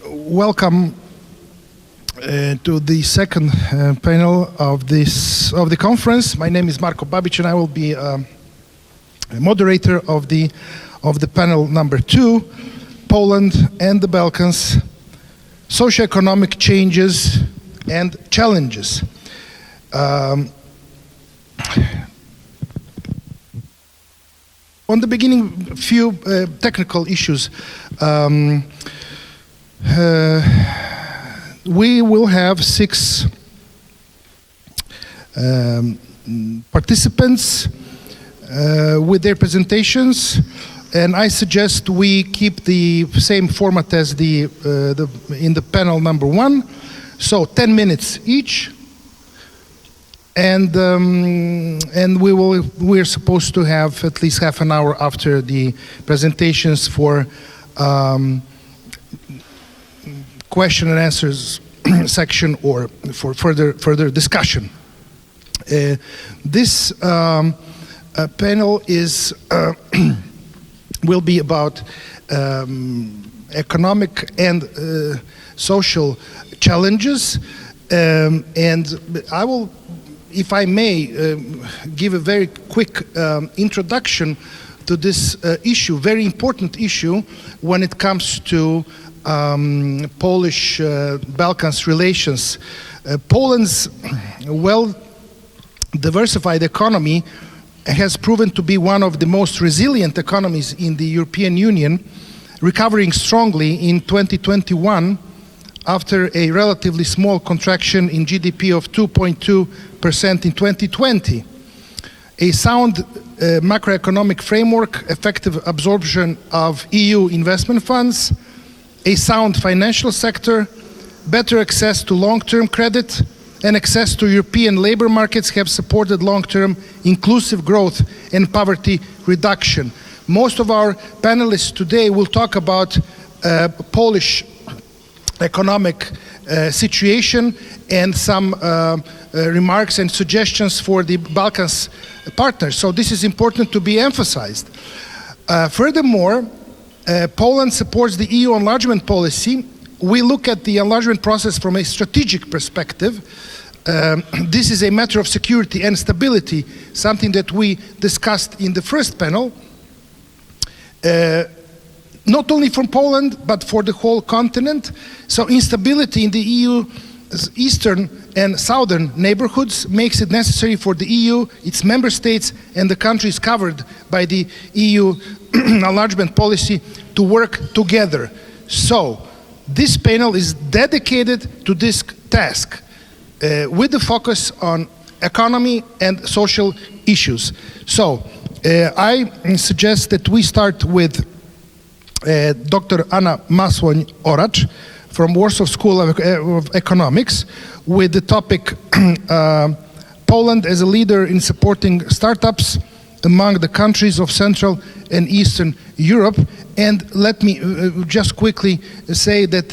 welcome to the second panel of the conference. My name is Marko Babic, and I will be a moderator of the panel number 2, Poland and the Balkans, Socioeconomic Changes and Challenges. On the beginning, a few technical issues. We will have 6 participants with their presentations, and I suggest we keep the same format as in the panel number 1, so 10 minutes each. And we're supposed to have at least half an hour after the presentations for question and answers section or for further discussion. This panel is will be about economic and social challenges, and I will, if I may, give a very quick introduction to this issue, very important issue when it comes to Polish-Balkans relations. Poland's well-diversified economy has proven to be one of the most resilient economies in the European Union, recovering strongly in 2021 after a relatively small contraction in GDP of 2.2% in 2020. A sound macroeconomic framework, effective absorption of EU investment funds, a sound financial sector, better access to long-term credit, and access to European labor markets have supported long-term inclusive growth and poverty reduction. Most of our panelists today will talk about Polish economic situation and some remarks and suggestions for the Balkans partners. So this is important to be emphasized. Furthermore, Poland supports the EU enlargement policy. We look at the enlargement process from a strategic perspective. This is a matter of security and stability, something that we discussed in the first panel. Not only from Poland, but for the whole continent. So instability in the EU's eastern and southern neighborhoods makes it necessary for the EU, its member states, and the countries covered by the EU enlargement policy to work together. So this panel is dedicated to this task with the focus on economy and social issues. So I suggest that we start with Dr. Anna Masłoń-Oracz from Warsaw School of Economics with the topic Poland as a leader in supporting startups among the countries of Central and Eastern Europe. And let me just quickly say that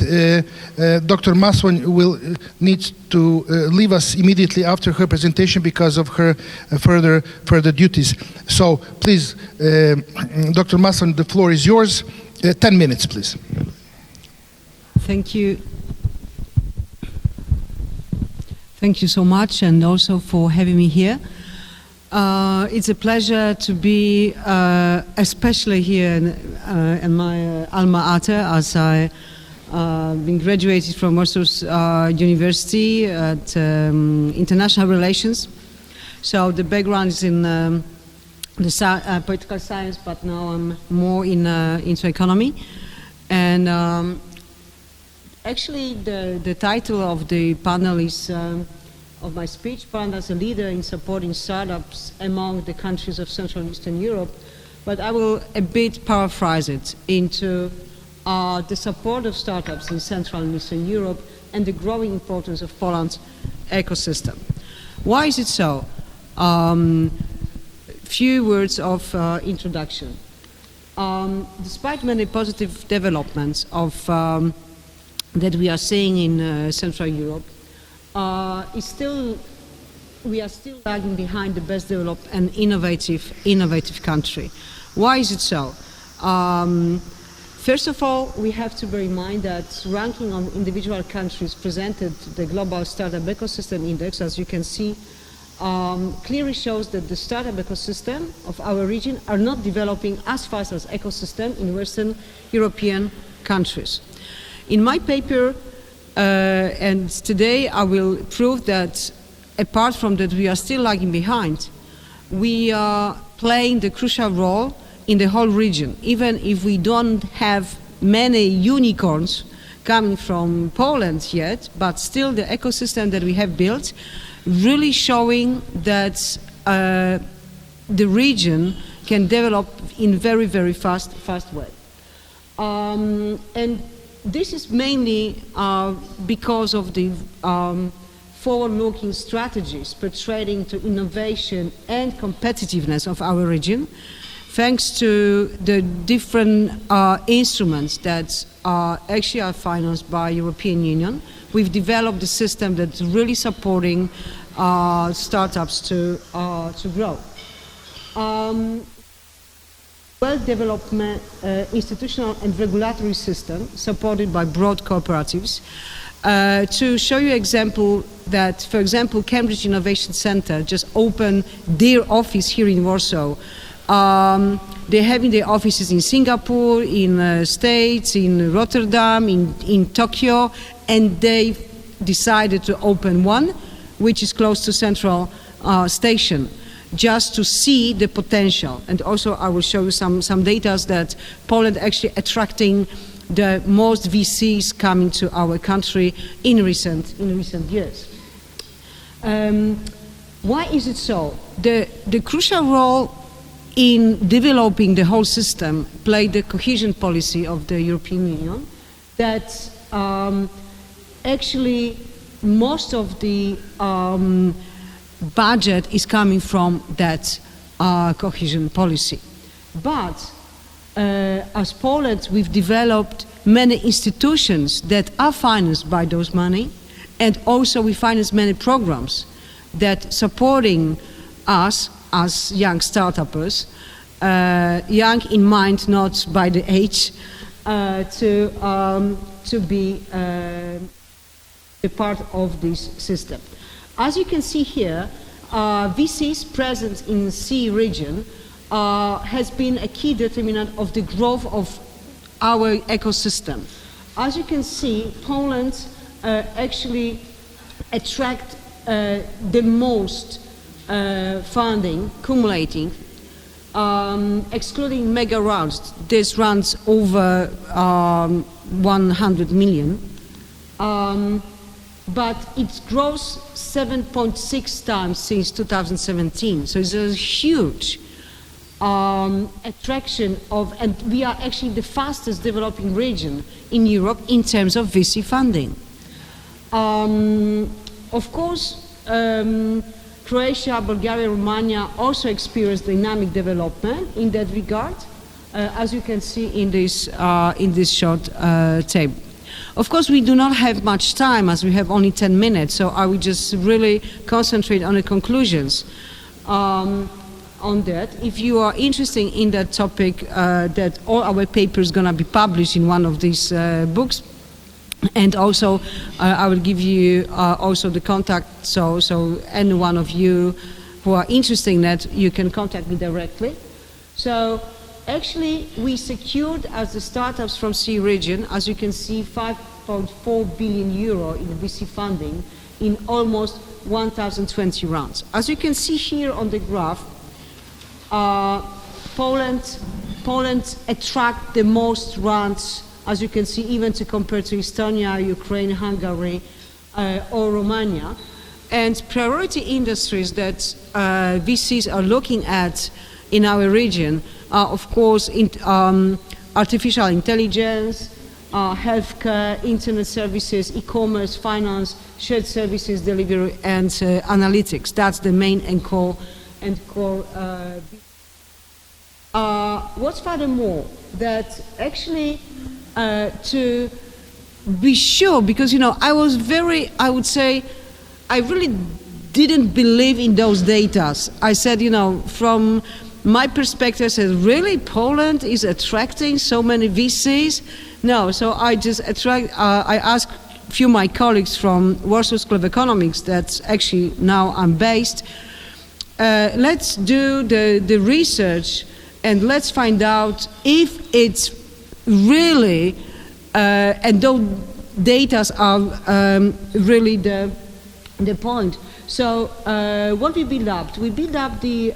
Dr. Masłoń will need to leave us immediately after her presentation because of her further duties. So please, Dr. Masłoń, the floor is yours. 10 minutes, please. Thank you. Thank you so much, and also for having me here. It's a pleasure to be, especially here in my alma mater, as I been graduated from Warsaw University at International Relations. So the background is in the political science, but now I'm more into economy. And actually, the title of the panel is of my speech, Poland as a leader in supporting startups among the countries of Central and Eastern Europe. But I will a bit paraphrase it into the support of startups in Central and Eastern Europe and the growing importance of Poland's ecosystem. Why is it so? Few words of introduction. Despite many positive developments that we are seeing in Central Europe, we are still lagging behind the best developed and innovative country. Why is it so? First of all, we have to bear in mind that ranking on individual countries presented the Global Startup Ecosystem Index, as you can see, clearly shows that the startup ecosystem of our region are not developing as fast as ecosystem in Western European countries. In my paper, and today I will prove that apart from that we are still lagging behind, we are playing the crucial role in the whole region, even if we don't have many unicorns coming from Poland yet, but still the ecosystem that we have built really showing that the region can develop in very, very fast way. And this is mainly because of the forward-looking strategies portraying to innovation and competitiveness of our region, thanks to the different instruments that actually are financed by European Union. We've developed a system that's really supporting startups to grow. Well-developed institutional and regulatory system supported by broad cooperatives. To show you an example that, for example, Cambridge Innovation Center just opened their office here in Warsaw. They're having their offices in Singapore, in States, in Rotterdam, in Tokyo, and they decided to open one, which is close to Central Station, just to see the potential. And also I will show you some data that Poland actually attracting the most VCs coming to our country in recent years. Why is it so? The crucial role in developing the whole system played the cohesion policy of the European Union, that actually most of the budget is coming from that cohesion policy. But as Poland, we've developed many institutions that are financed by those money, and also we finance many programs that supporting us as young startups, young in mind, not by the age, to be a part of this system. As you can see here, VCs present in CE region has been a key determinant of the growth of our ecosystem. As you can see, Poland actually attract the most funding, cumulating, excluding mega rounds. This runs over 100 million. But it grows 7.6 times since 2017. So it's a huge attraction of, and we are actually the fastest developing region in Europe in terms of VC funding. Of course, Croatia, Bulgaria, Romania also experienced dynamic development in that regard, as you can see in this short table. Of course, we do not have much time, as we have only 10 minutes, so I will just really concentrate on the conclusions on that. If you are interested in that topic, that all our papers going to be published in one of these books, and also I will give you also the contact, so any one of you who are interested in that, you can contact me directly. So actually, we secured as the startups from CE region, as you can see, 5.4 billion euro in VC funding in almost 1,020 rounds. As you can see here on the graph, Poland attract the most rounds, as you can see, even to compare to Estonia, Ukraine, Hungary, or Romania. And priority industries that VCs are looking at in our region are, of course, artificial intelligence, healthcare, internet services, e-commerce, finance, shared services, delivery, and analytics. That's the main and core. What's furthermore, that actually to be sure, because I would say, I really didn't believe in those data. I said, from my perspective says, really, Poland is attracting so many VCs? No, so I just I asked a few of my colleagues from Warsaw School of Economics, that's actually now I'm based, let's do the research and let's find out if it's really, and those data are really the point. So what we build up? We build up the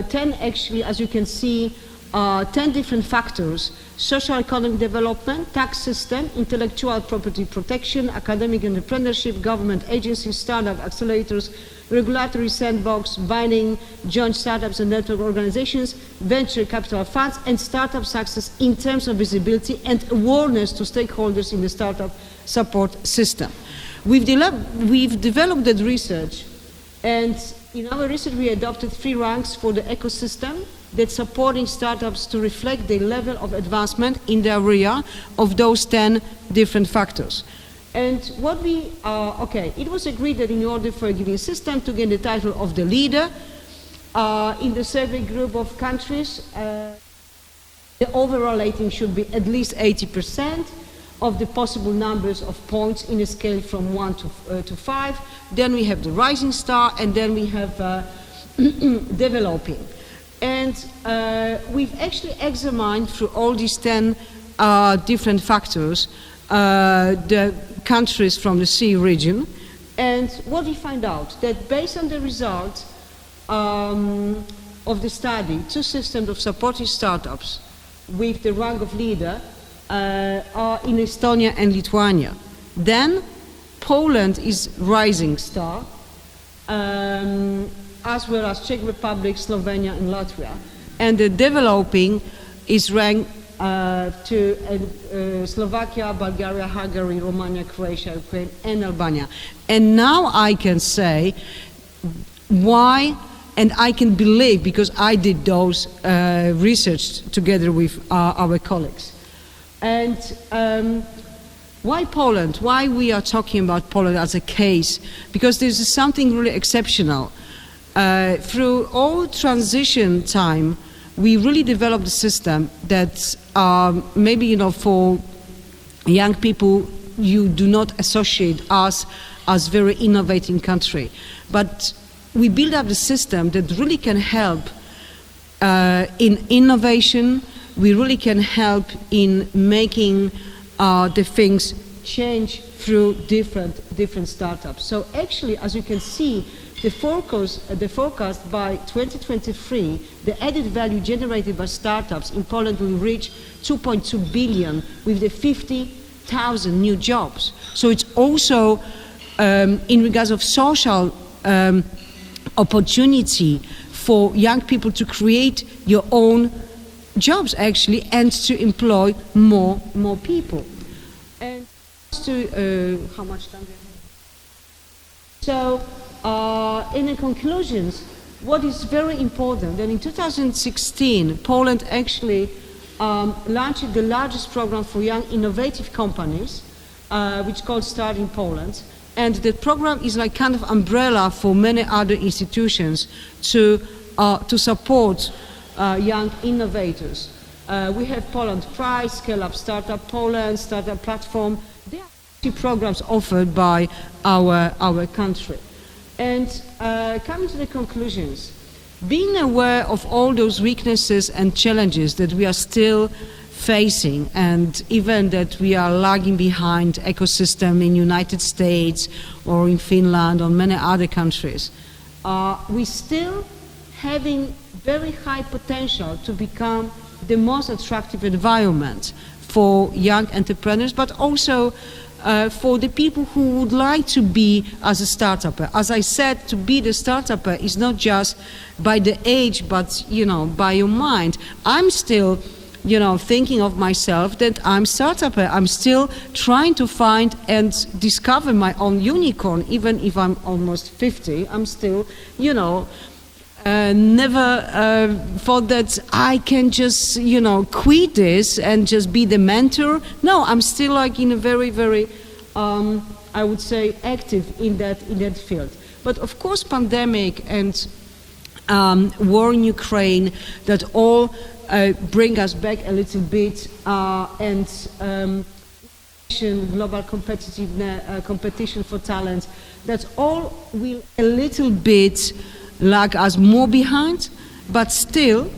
10 actually, as you can see, 10 different factors: social economic development, tax system, intellectual property protection, academic entrepreneurship, government agencies, startup accelerators, regulatory sandbox, binding joint startups and network organizations, venture capital funds, and startup success in terms of visibility and awareness to stakeholders in the startup support system. We've developed that research, and in our research we adopted 3 ranks for the ecosystem that's supporting startups to reflect the level of advancement in the area of those 10 different factors. And what we, it was agreed that in order for a given system to gain the title of the leader in the survey group of countries, the overall rating should be at least 80% of the possible numbers of points in a scale from 1 to 5. Then we have the rising star, and then we have developing. And we've actually examined through all these 10 different factors the countries from the CE region. And what we find out, that based on the results of the study, 2 systems of supporting startups with the rank of leader are in Estonia and Lithuania. Then Poland is rising star, as well as Czech Republic, Slovenia and Latvia. And the developing is ranked to Slovakia, Bulgaria, Hungary, Romania, Croatia, Ukraine and Albania. And now I can say why, and I can believe, because I did those research together with our colleagues. And why Poland? Why we are talking about Poland as a case? Because this is something really exceptional. Through all transition time, we really developed a system that maybe, for young people, you do not associate us as very innovating country. But we build up the system that really can help in innovation. We really can help in making the things change through different startups. So actually, as you can see, the forecast by 2023, the added value generated by startups in Poland will reach 2.2 billion with the 50,000 new jobs. So it's also, in regards of social opportunity for young people to create your own jobs actually, and to employ more people. And to how much time do you have? So in the conclusions, what is very important, that in 2016 Poland actually launched the largest program for young innovative companies, which is called Start in Poland. And the program is like kind of umbrella for many other institutions to support young innovators. We have Poland Prize, Scale Up Startup Poland, Startup Platform. There are programs offered by our country. And coming to the conclusions, being aware of all those weaknesses and challenges that we are still facing, and even that we are lagging behind ecosystem in United States or in Finland or many other countries, we still having very high potential to become the most attractive environment for young entrepreneurs, but also for the people who would like to be as a startupper. As I said, to be the startupper is not just by the age, but by your mind. I'm still thinking of myself that I'm startupper. I'm still trying to find and discover my own unicorn. Even if I'm almost 50, I'm still, never thought that I can just, quit this and just be the mentor. No, I'm still like in a very, very, I would say, active in that field. But of course, pandemic and war in Ukraine, that all bring us back a little bit, and global competition for talent, that all will a little bit lag us more behind, but still,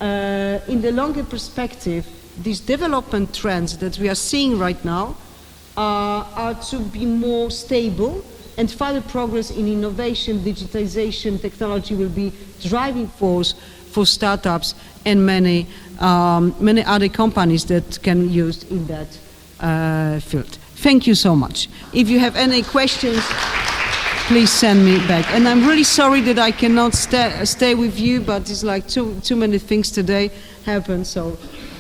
in the longer perspective, these development trends that we are seeing right now are to be more stable, and further progress in innovation, digitization, technology will be driving force for startups and many other companies that can use in that field. Thank you so much. If you have any questions, please send me back. And I'm really sorry that I cannot stay with you, but it's like too many things today happen. So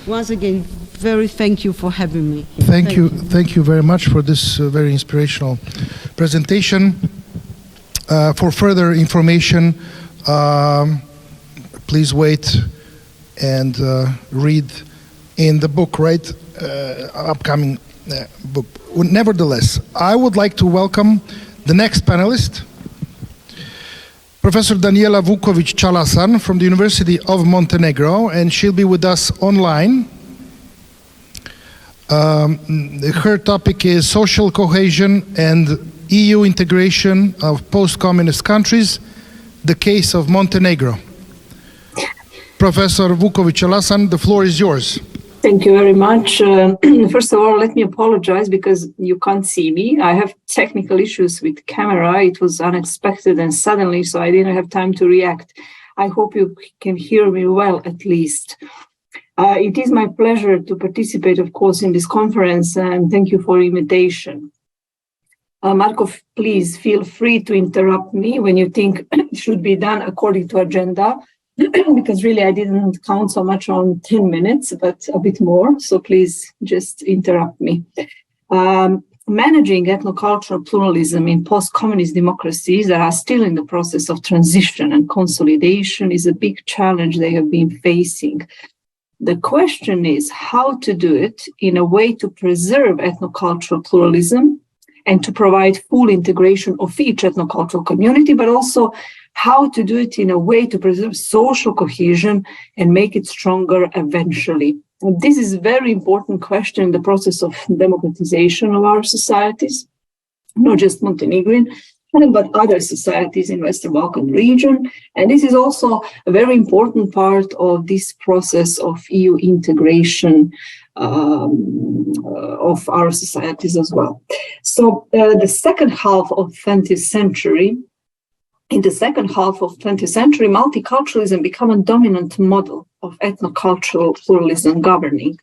once again, thank you for having me. Thank you very much for this very inspirational presentation. For further information, please wait and read in the book, right? Upcoming book. Nevertheless, I would like to welcome the next panelist, Professor Daniela Vukovic-Chalasan from the University of Montenegro, and she'll be with us online. Her topic is social cohesion and EU integration of post-communist countries, the case of Montenegro. Professor Vukovic-Chalasan, the floor is yours. Thank you very much. First of all, let me apologize because you can't see me. I have technical issues with camera. It was unexpected and suddenly, so I didn't have time to react. I hope you can hear me well, at least. It is my pleasure to participate, of course, in this conference, and thank you for the invitation. Marko, please feel free to interrupt me when you think it should be done according to agenda, because really I didn't count so much on 10 minutes, but a bit more, so please just interrupt me. Managing ethnocultural pluralism in post-communist democracies that are still in the process of transition and consolidation is a big challenge they have been facing. The question is how to do it in a way to preserve ethnocultural pluralism and to provide full integration of each ethnocultural community, but also how to do it in a way to preserve social cohesion and make it stronger eventually. And this is a very important question in the process of democratization of our societies, not just Montenegrin, but other societies in Western Balkan region. And this is also a very important part of this process of EU integration of our societies as well. So the second half of 20th century, in the second half of 20th century, multiculturalism became a dominant model of ethnocultural pluralism governing.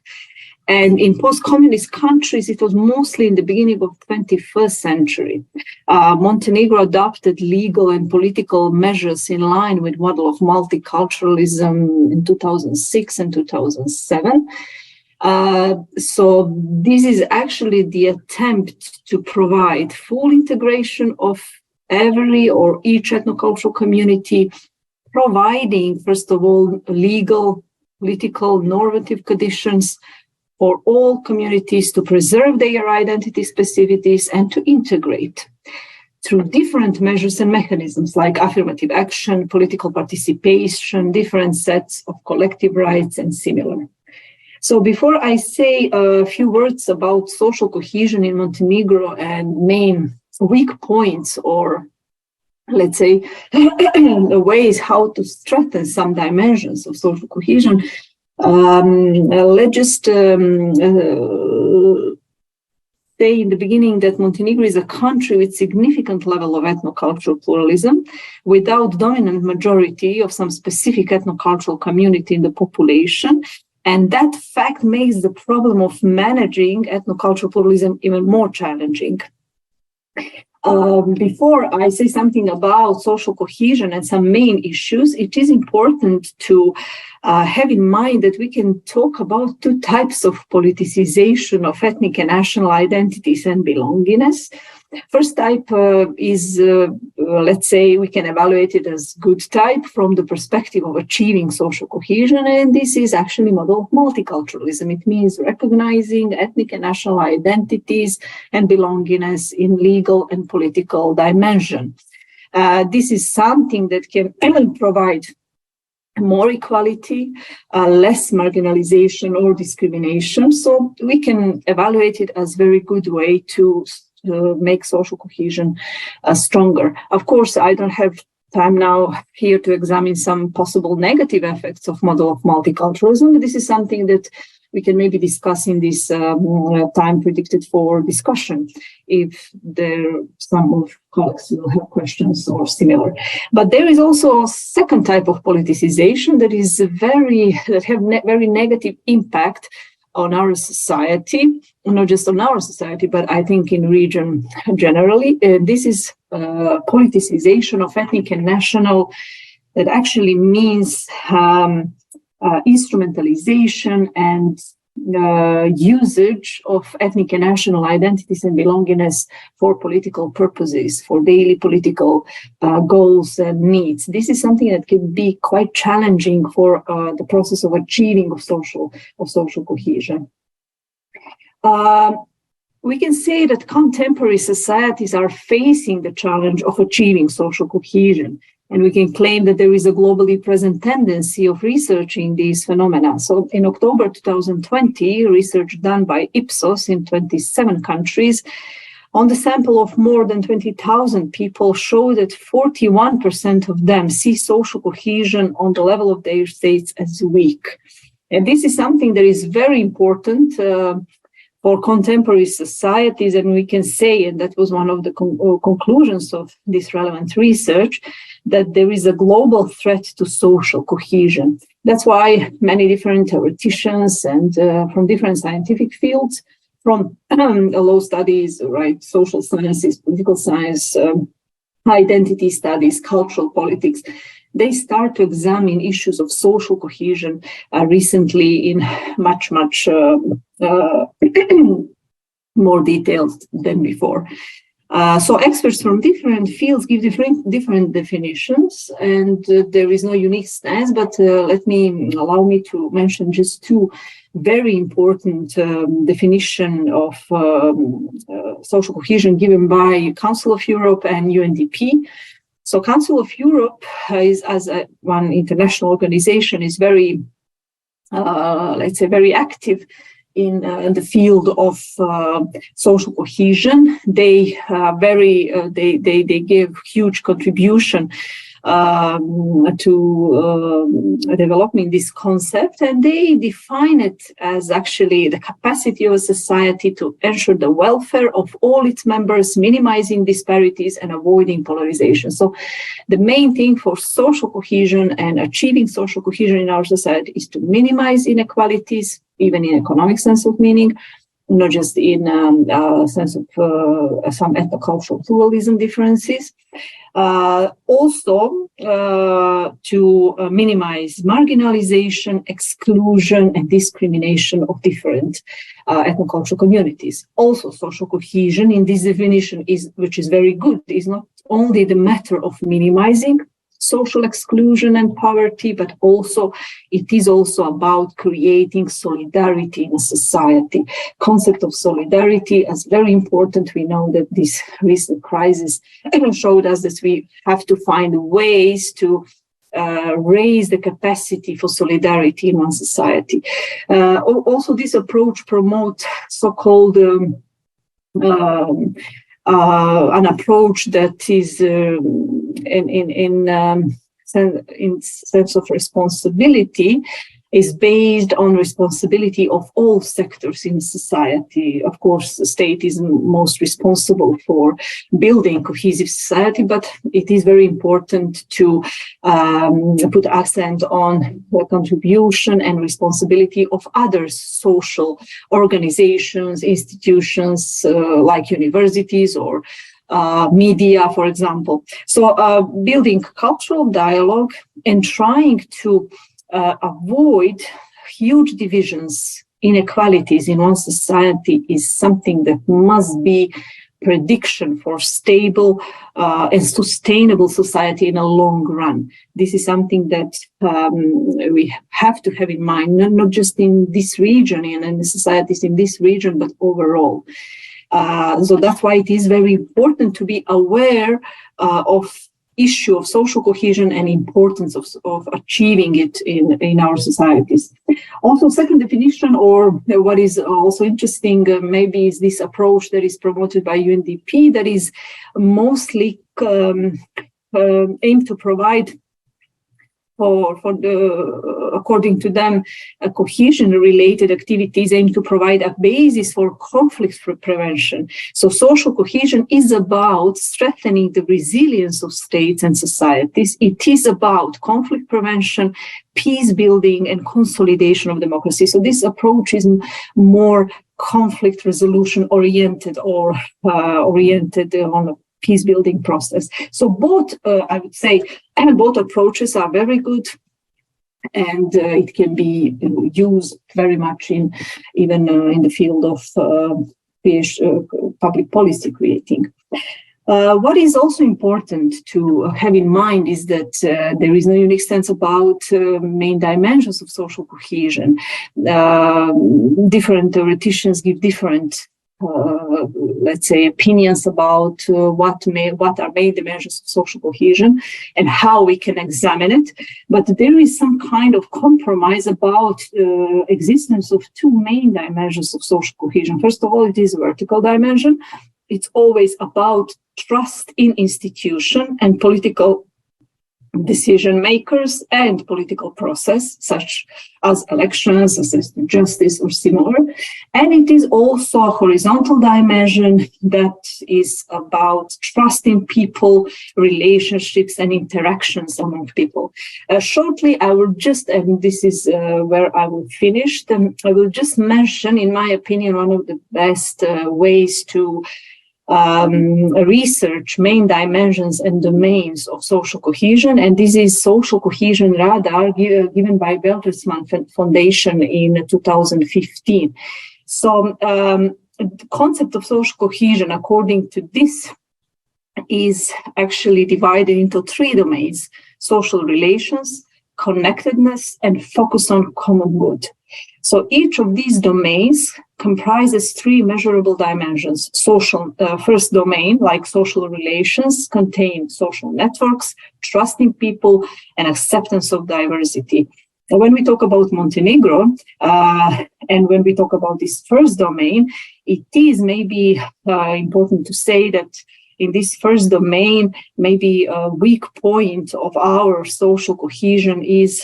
And in post-communist countries, it was mostly in the beginning of 21st century. Montenegro adopted legal and political measures in line with model of multiculturalism in 2006 and 2007. So this is actually the attempt to provide full integration of every or each ethnocultural community, providing, first of all, legal, political, normative conditions for all communities to preserve their identity specificities and to integrate through different measures and mechanisms like affirmative action, political participation, different sets of collective rights, and similar. So before I say a few words about social cohesion in Montenegro and main weak points, or let's say the ways how to strengthen some dimensions of social cohesion, let's just say in the beginning that Montenegro is a country with significant level of ethnocultural pluralism without dominant majority of some specific ethnocultural community in the population. And that fact makes the problem of managing ethnocultural pluralism even more challenging. Before I say something about social cohesion and some main issues, it is important to have in mind that we can talk about two types of politicization of ethnic and national identities and belongingness. First type is, let's say, we can evaluate it as good type from the perspective of achieving social cohesion, and this is actually model of multiculturalism. It means recognizing ethnic and national identities and belongingness in legal and political dimension. This is something that can provide more equality, less marginalization or discrimination. So we can evaluate it as a very good way to make social cohesion stronger. Of course, I don't have time now here to examine some possible negative effects of model of multiculturalism, but this is something that we can maybe discuss in this time predicted for discussion, if some of colleagues will have questions or similar. But there is also a second type of politicization that is very negative impact on our society, not just on our society, but I think in region generally. This is politicization of ethnic and national, that actually means instrumentalization and usage of ethnic and national identities and belongingness for political purposes, for daily political goals and needs. This is something that can be quite challenging for the process of achieving of social cohesion. We can say that contemporary societies are facing the challenge of achieving social cohesion. And we can claim that there is a globally present tendency of researching these phenomena. So in October 2020, research done by Ipsos in 27 countries on the sample of more than 20,000 people showed that 41% of them see social cohesion on the level of their states as weak. And this is something that is very important for contemporary societies, and we can say, and that was one of the conclusions of this relevant research, that there is a global threat to social cohesion. That's why many different theoreticians and from different scientific fields, from law studies, right, social sciences, political science, identity studies, cultural politics, they start to examine issues of social cohesion recently in much more details than before. So experts from different fields give different definitions, and there is no unique stance, but allow me to mention just two very important definition of social cohesion given by Council of Europe and UNDP. So Council of Europe is, as one international organization, is very, let's say, very active in the field of social cohesion. They they give huge contribution to developing this concept, and they define it as actually the capacity of a society to ensure the welfare of all its members, minimizing disparities and avoiding polarization. So the main thing for social cohesion and achieving social cohesion in our society is to minimize inequalities, even in economic sense of meaning, not just in sense of some ethnocultural pluralism differences. Also to minimize marginalization, exclusion, and discrimination of different ethnocultural communities. Also, social cohesion in this definition which is very good, is not only the matter of minimizing social exclusion and poverty, but also it is also about creating solidarity in a society. Concept of solidarity is very important. We know that this recent crisis showed us that we have to find ways to raise the capacity for solidarity in one society. Also, this approach promotes so-called an approach that is in sense of responsibility, is based on responsibility of all sectors in society. Of course, the state is most responsible for building cohesive society, but it is very important to put accent on the contribution and responsibility of other social organizations, institutions like universities or media, for example. So building cultural dialogue and trying to avoid huge divisions, inequalities in one society is something that must be prediction for stable and sustainable society in a long run. This is something that we have to have in mind, not just in this region and in the societies in this region, but overall. So that's why it is very important to be aware of issue of social cohesion and importance of achieving it in our societies. Also, second definition, or what is also interesting, maybe is this approach that is promoted by UNDP that is mostly aimed to provide according to them, cohesion-related activities aim to provide a basis for conflict prevention. So social cohesion is about strengthening the resilience of states and societies. It is about conflict prevention, peace building, and consolidation of democracy. So this approach is more conflict resolution oriented, or oriented on a peace building process. So both, I would say, both approaches are very good, and it can be used very much in the field of public policy creating. What is also important to have in mind is that there is no unique sense about main dimensions of social cohesion. Different theoreticians give different let's say, opinions about what are main dimensions of social cohesion and how we can examine it. But there is some kind of compromise about existence of two main dimensions of social cohesion. First of all, it is vertical dimension. It's always about trust in institution and political decision makers and political process, such as elections, access to justice, or similar. And it is also a horizontal dimension that is about trust in people, relationships, and interactions among people. Shortly, I will just, and this is where I will finish, I will just mention, in my opinion, one of the best ways to research main dimensions and domains of social cohesion, and this is Social Cohesion Radar given by Bertelsmann Foundation in 2015. So the concept of social cohesion, according to this, is actually divided into three domains: social relations, connectedness, and focus on common good. So each of these domains comprises three measurable dimensions. Social, first domain, like social relations, contain social networks, trusting people, and acceptance of diversity. And when we talk about Montenegro, and when we talk about this first domain, it is maybe important to say that in this first domain, maybe a weak point of our social cohesion is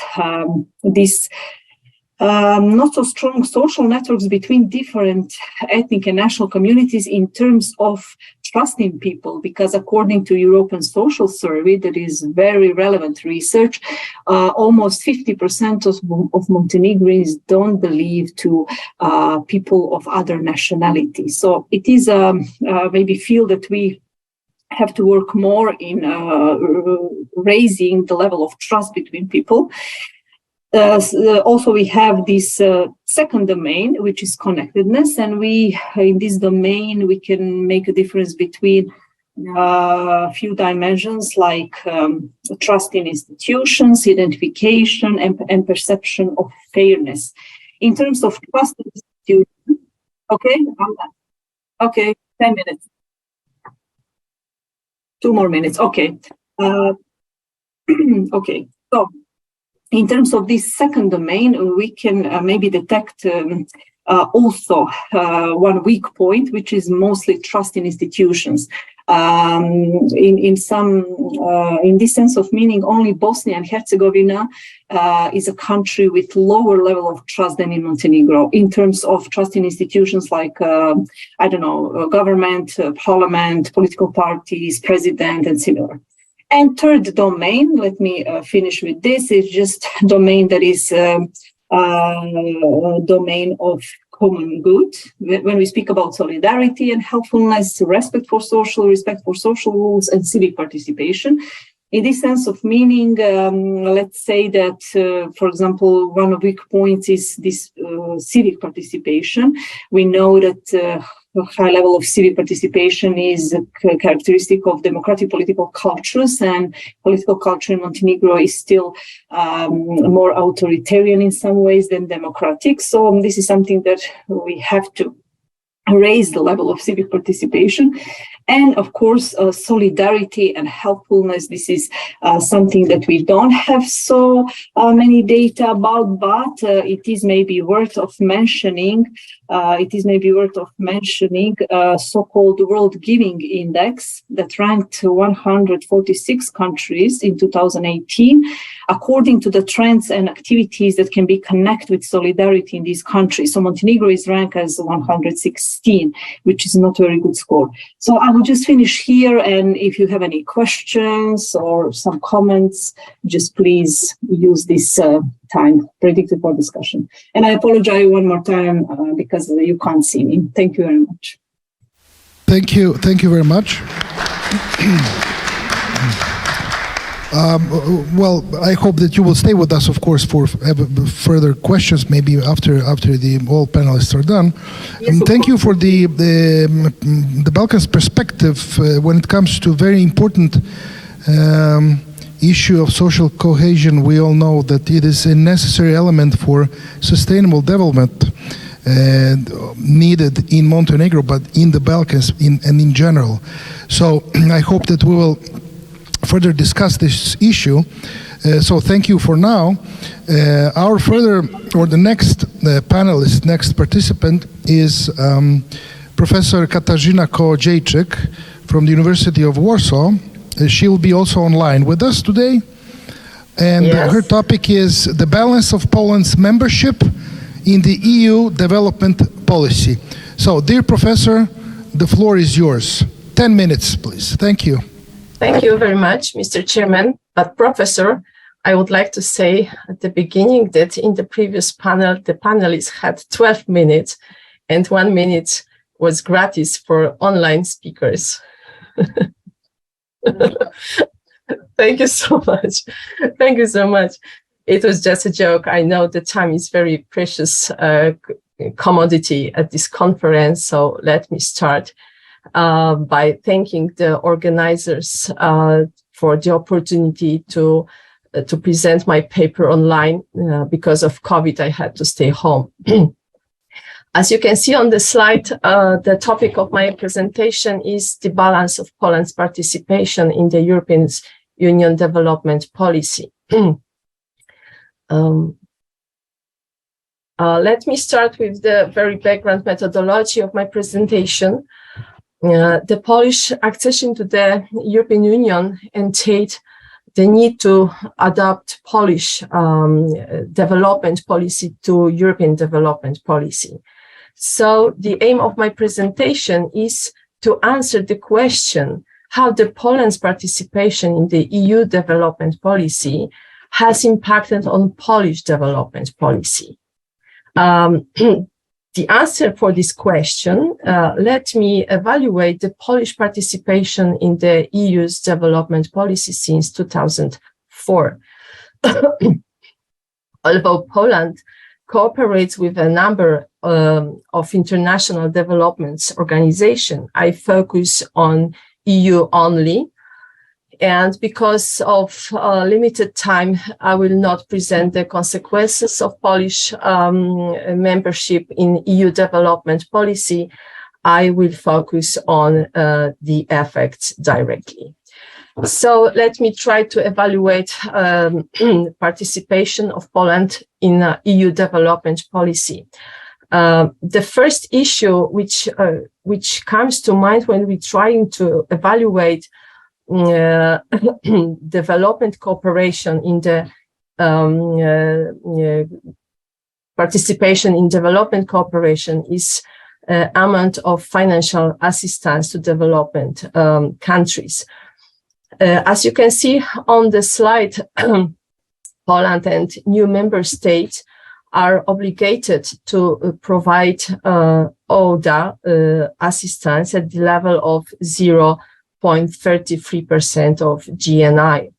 this not so strong social networks between different ethnic and national communities in terms of trusting people, because according to European Social Survey, that is very relevant research, almost 50% of Montenegrins don't believe to people of other nationalities. So it is maybe feel that we have to work more in raising the level of trust between people. Also, we have this second domain, which is connectedness, and in this domain we can make a difference between a few dimensions like trust in institutions, identification, and perception of fairness. In terms of trust in institutions, okay, 10 minutes. 2 more minutes, okay. Okay, so in terms of this second domain, we can maybe detect also one weak point, which is mostly trust in institutions. In this sense of meaning, only Bosnia and Herzegovina is a country with lower level of trust than in Montenegro in terms of trust in institutions like, government, parliament, political parties, president, and similar. And third domain, let me finish with this, is just domain that is domain of common good. When we speak about solidarity and helpfulness, respect for social rules, and civic participation. In this sense of meaning, let's say that, for example, one of the weak points is this civic participation. We know that a high level of civic participation is a characteristic of democratic political cultures, and political culture in Montenegro is still more authoritarian in some ways than democratic. So this is something that we have to raise the level of civic participation. And of course, solidarity and helpfulness. This is something that we don't have so many data about, but it is maybe worth of mentioning. So-called World Giving Index that ranked 146 countries in 2018, according to the trends and activities that can be connected with solidarity in these countries. So Montenegro is ranked as 116, which is not a very good score. So I will just finish here, and if you have any questions or some comments, just please use this time predicted for discussion. And I apologize one more time because you can't see me. Thank you very much. Thank you very much. Well, I hope that you will stay with us, of course, for further questions, maybe after the all panelists are done. Yes, Thank you for the Balkans perspective when it comes to very important issue of social cohesion. We all know that it is a necessary element for sustainable development needed in Montenegro, but in the Balkans and in general. So I hope that we will further discuss this issue. So thank you for now. The next panelist, next participant is Professor Katarzyna Kołodziejczyk from the University of Warsaw. She will be also online with us today. And her topic is the balance of Poland's membership in the EU development policy. So, dear Professor, the floor is yours. 10 minutes, please. Thank you. Thank you very much, Mr. Chairman. But Professor, I would like to say at the beginning that in the previous panel, the panelists had 12 minutes and 1 minute was gratis for online speakers. Thank you so much. Thank you so much. It was just a joke. I know the time is very precious commodity at this conference. So let me start by thanking the organizers for the opportunity to present my paper online. Because of COVID, I had to stay home. As you can see on the slide, the topic of my presentation is the balance of Poland's participation in the European Union development policy. Let me start with the very background methodology of my presentation. The Polish accession to the European Union entailed the need to adopt Polish development policy to European development policy. So the aim of my presentation is to answer the question how the Poland's participation in the EU development policy has impacted on Polish development policy. The answer for this question, let me evaluate the Polish participation in the EU's development policy since 2004. Although Poland cooperates with a number of international development organizations, I focus on EU only. And because of limited time, I will not present the consequences of Polish membership in EU development policy. I will focus on the effects directly. So let me try to evaluate participation of Poland in EU development policy. The first issue which comes to mind when we're trying to evaluate development cooperation in the participation in development cooperation is amount of financial assistance to development countries. As you can see on the slide, Poland and new member states are obligated to provide ODA assistance at the level of 0.33% of GNI.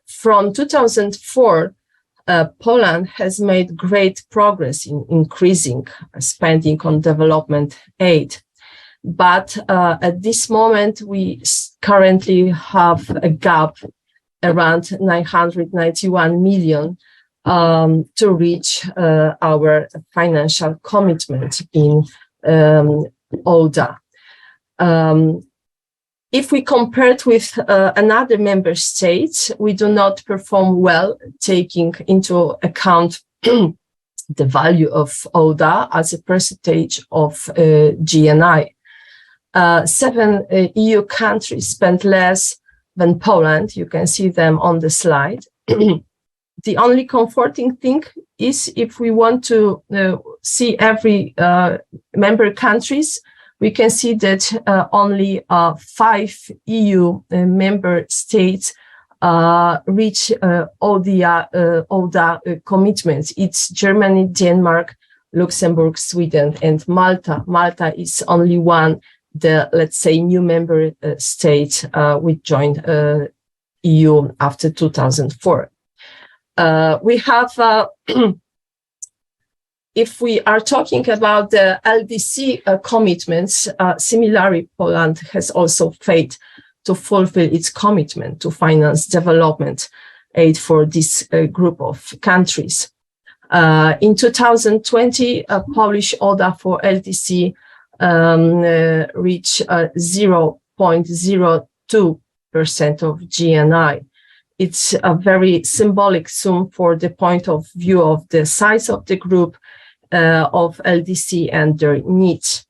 From 2004, Poland has made great progress in increasing spending on development aid. But at this moment, we currently have a gap around 991 million to reach our financial commitment in ODA. If we compare it with another member states, we do not perform well, taking into account the value of ODA as a percentage of GNI. 7 EU countries spend less than Poland. You can see them on the slide. The only comforting thing is if we want to see every member countries, we can see that only 5 EU member states reach ODA commitments. It's Germany, Denmark, Luxembourg, Sweden, and Malta. Malta is only one, the, let's say, new member state which joined EU after 2004. We have, if we are talking about the LDC commitments, similarly, Poland has also failed to fulfill its commitment to finance development aid for this group of countries. In 2020, Polish ODA for LDC reached 0.02% of GNI. It's a very symbolic sum for the point of view of the size of the group of LDC and their needs.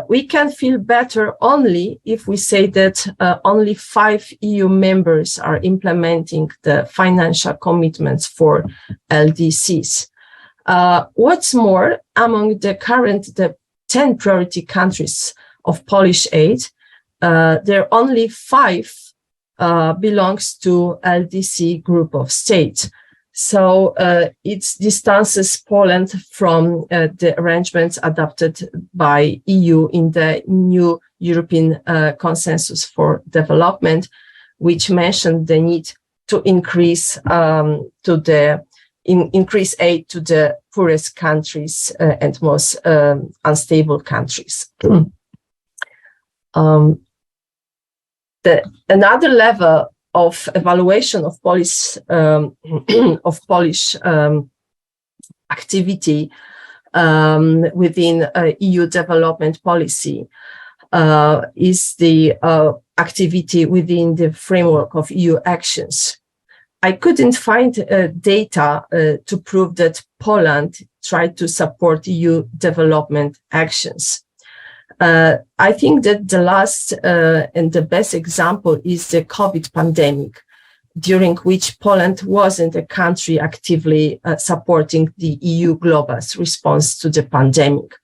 We can feel better only if we say that only 5 EU members are implementing the financial commitments for LDCs. What's more, among the 10 priority countries of Polish aid, there are only 5 belongs to LDC group of states. So it distances Poland from the arrangements adopted by EU in the new European Consensus for Development, which mentioned the need to increase increase aid to the poorest countries and most unstable countries. Another level of evaluation of Polish activity within EU development policy is the activity within the framework of EU actions. I couldn't find data to prove that Poland tried to support EU development actions. I think that the last and the best example is the COVID pandemic, during which Poland wasn't a country actively supporting the EU global response to the pandemic.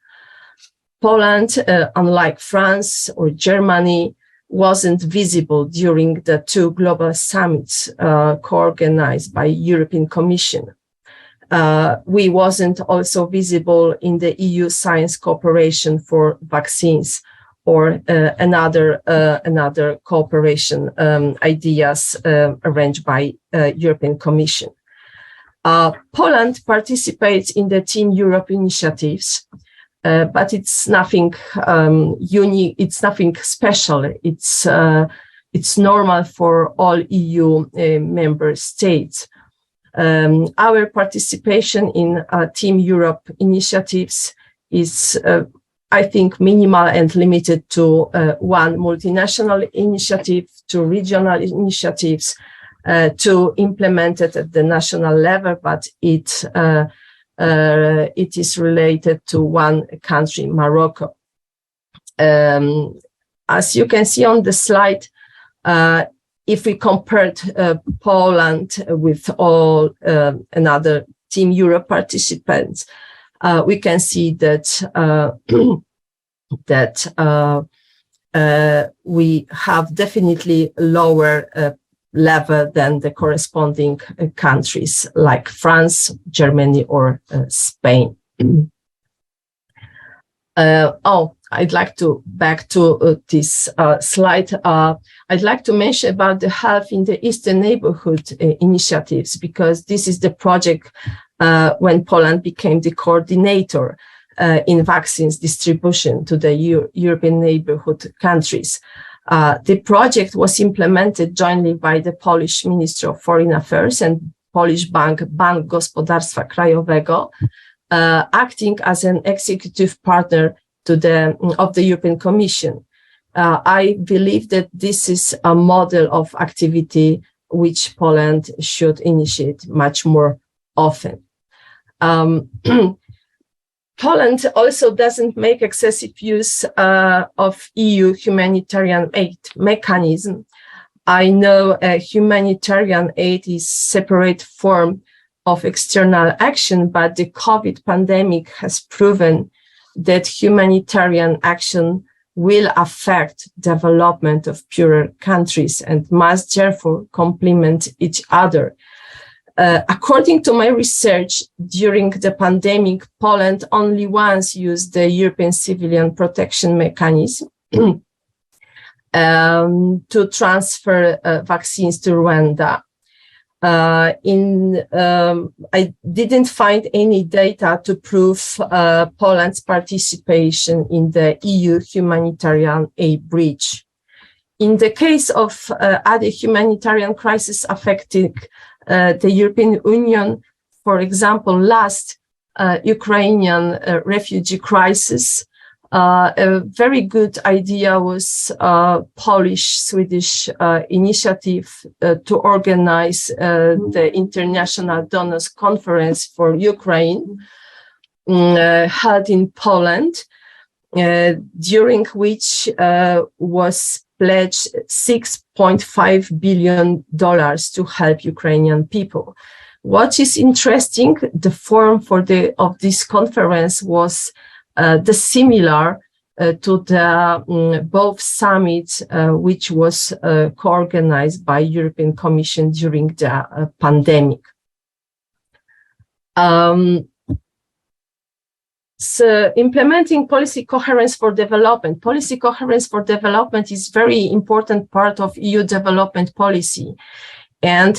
Poland, unlike France or Germany, wasn't visible during the 2 global summits co-organized by European Commission. We wasn't also visible in the EU science cooperation for vaccines or another cooperation ideas arranged by European Commission. Poland participates in the Team Europe initiatives, but it's nothing unique. It's nothing special. It's normal for all EU member states. Our participation in Team Europe initiatives is, I think, minimal and limited to 1 multinational initiative, 2 regional initiatives, 2 implemented at the national level, but it is related to 1 country, Morocco. As you can see on the slide, if we compared Poland with all another Team Europe participants, we can see that we have definitely lower level than the corresponding countries like France, Germany, or Spain. I'd like to back to this slide. I'd like to mention about the Health in the Eastern Neighborhood initiatives, because this is the project when Poland became the coordinator in vaccines distribution to the European neighborhood countries. The project was implemented jointly by the Polish Ministry of Foreign Affairs and Polish Bank Gospodarstwa Krajowego, acting as an executive partner of the European Commission. I believe that this is a model of activity which Poland should initiate much more often. Poland also doesn't make excessive use of EU humanitarian aid mechanism. I know humanitarian aid is a separate form of external action, but the COVID pandemic has proven that humanitarian action will affect development of poorer countries and must therefore complement each other. According to my research, during the pandemic, Poland only once used the European Civilian Protection Mechanism to transfer vaccines to Rwanda. I didn't find any data to prove Poland's participation in the EU humanitarian aid breach. In the case of other humanitarian crises affecting the European Union, for example, last Ukrainian refugee crisis, a very good idea was Polish-Swedish initiative to organize the International Donors Conference for Ukraine, held in Poland, during which was pledged $6.5 billion to help Ukrainian people. What is interesting, the forum of this conference was the similar to the both summits, which was co-organized by European Commission during the pandemic. So implementing policy coherence for development. Policy coherence for development is very important part of EU development policy. And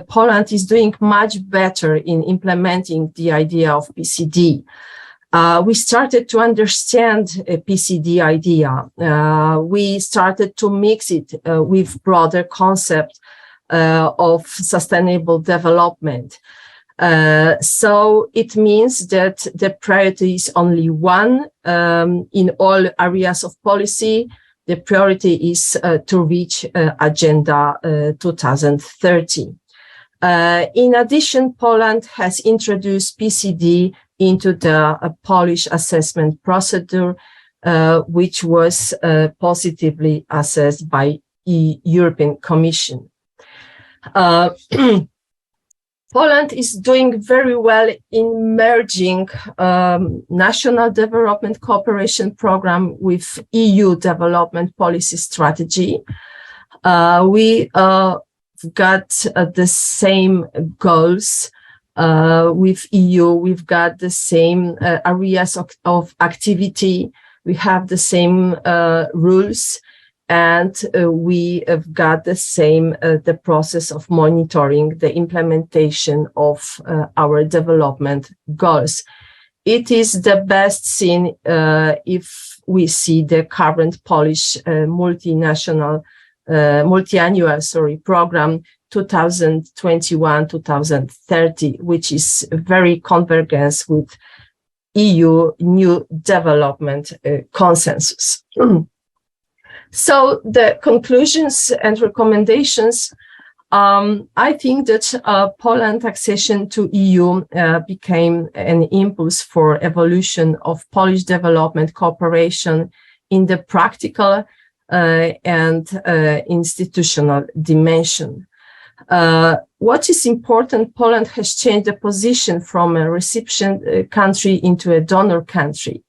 Poland is doing much better in implementing the idea of PCD. We started to understand a PCD idea. We started to mix it with broader concept of sustainable development. So it means that the priority is only one in all areas of policy. The priority is to reach Agenda 2030. In addition, Poland has introduced PCD into the Polish assessment procedure, which was positively assessed by the European Commission. Poland is doing very well in merging national development cooperation program with EU development policy strategy. We got the same goals with EU. We've got the same areas of activity. We have the same rules. And we have got the same, the process of monitoring the implementation of our development goals. It is the best seen if we see the current Polish multi-annual program 2021-2030, which is very convergent with EU new development consensus. So the conclusions and recommendations, I think that Poland's accession to EU became an impulse for evolution of Polish development cooperation in the practical and institutional dimension. What is important, Poland has changed the position from a recipient country into a donor country.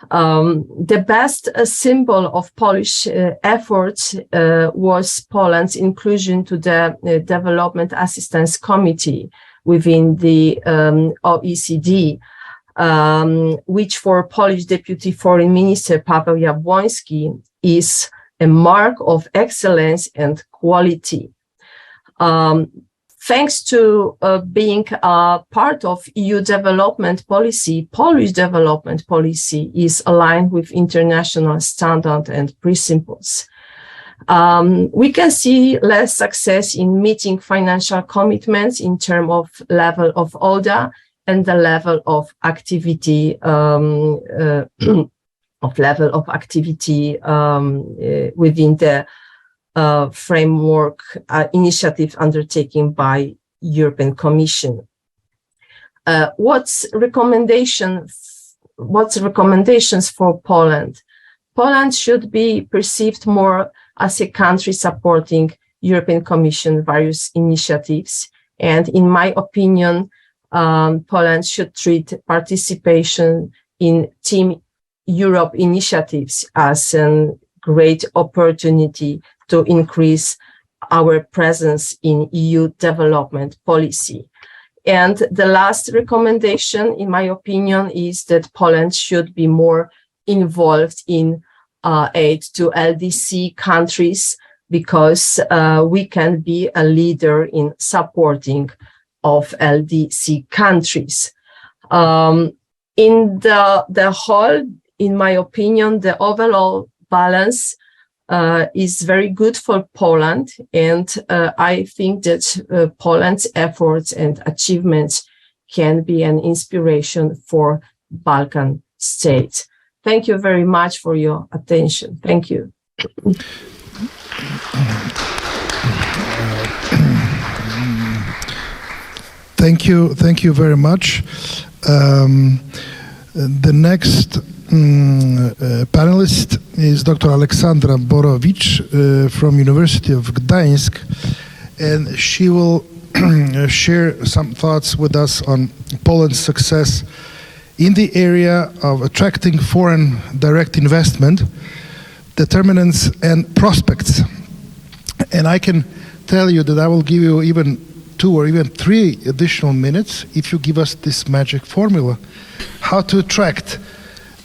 The best symbol of Polish efforts was Poland's inclusion to the Development Assistance Committee within the OECD, which for Polish Deputy Foreign Minister Paweł Jabłoński is a mark of excellence and quality. Thanks to being a part of EU development policy, Polish development policy is aligned with international standards and principles. We can see less success in meeting financial commitments in terms of level of order and the level of activity of level of activity within the framework initiative undertaken by European Commission. What's recommendations for Poland? Poland should be perceived more as a country supporting European Commission various initiatives. And in my opinion, Poland should treat participation in Team Europe initiatives as a great opportunity to increase our presence in EU development policy. And the last recommendation, in my opinion, is that Poland should be more involved in aid to LDC countries, because we can be a leader in supporting of LDC countries. In the whole, in my opinion, the overall balance is very good for Poland, and I think that Poland's efforts and achievements can be an inspiration for Balkan states. Thank you very much for your attention. Thank you. Thank you very much. The next panelist is Dr. Aleksandra Borowicz from University of Gdańsk, and she will share some thoughts with us on Poland's success in the area of attracting foreign direct investment, determinants and prospects. And I can tell you that I will give you even 2 or even 3 additional minutes if you give us this magic formula, how to attract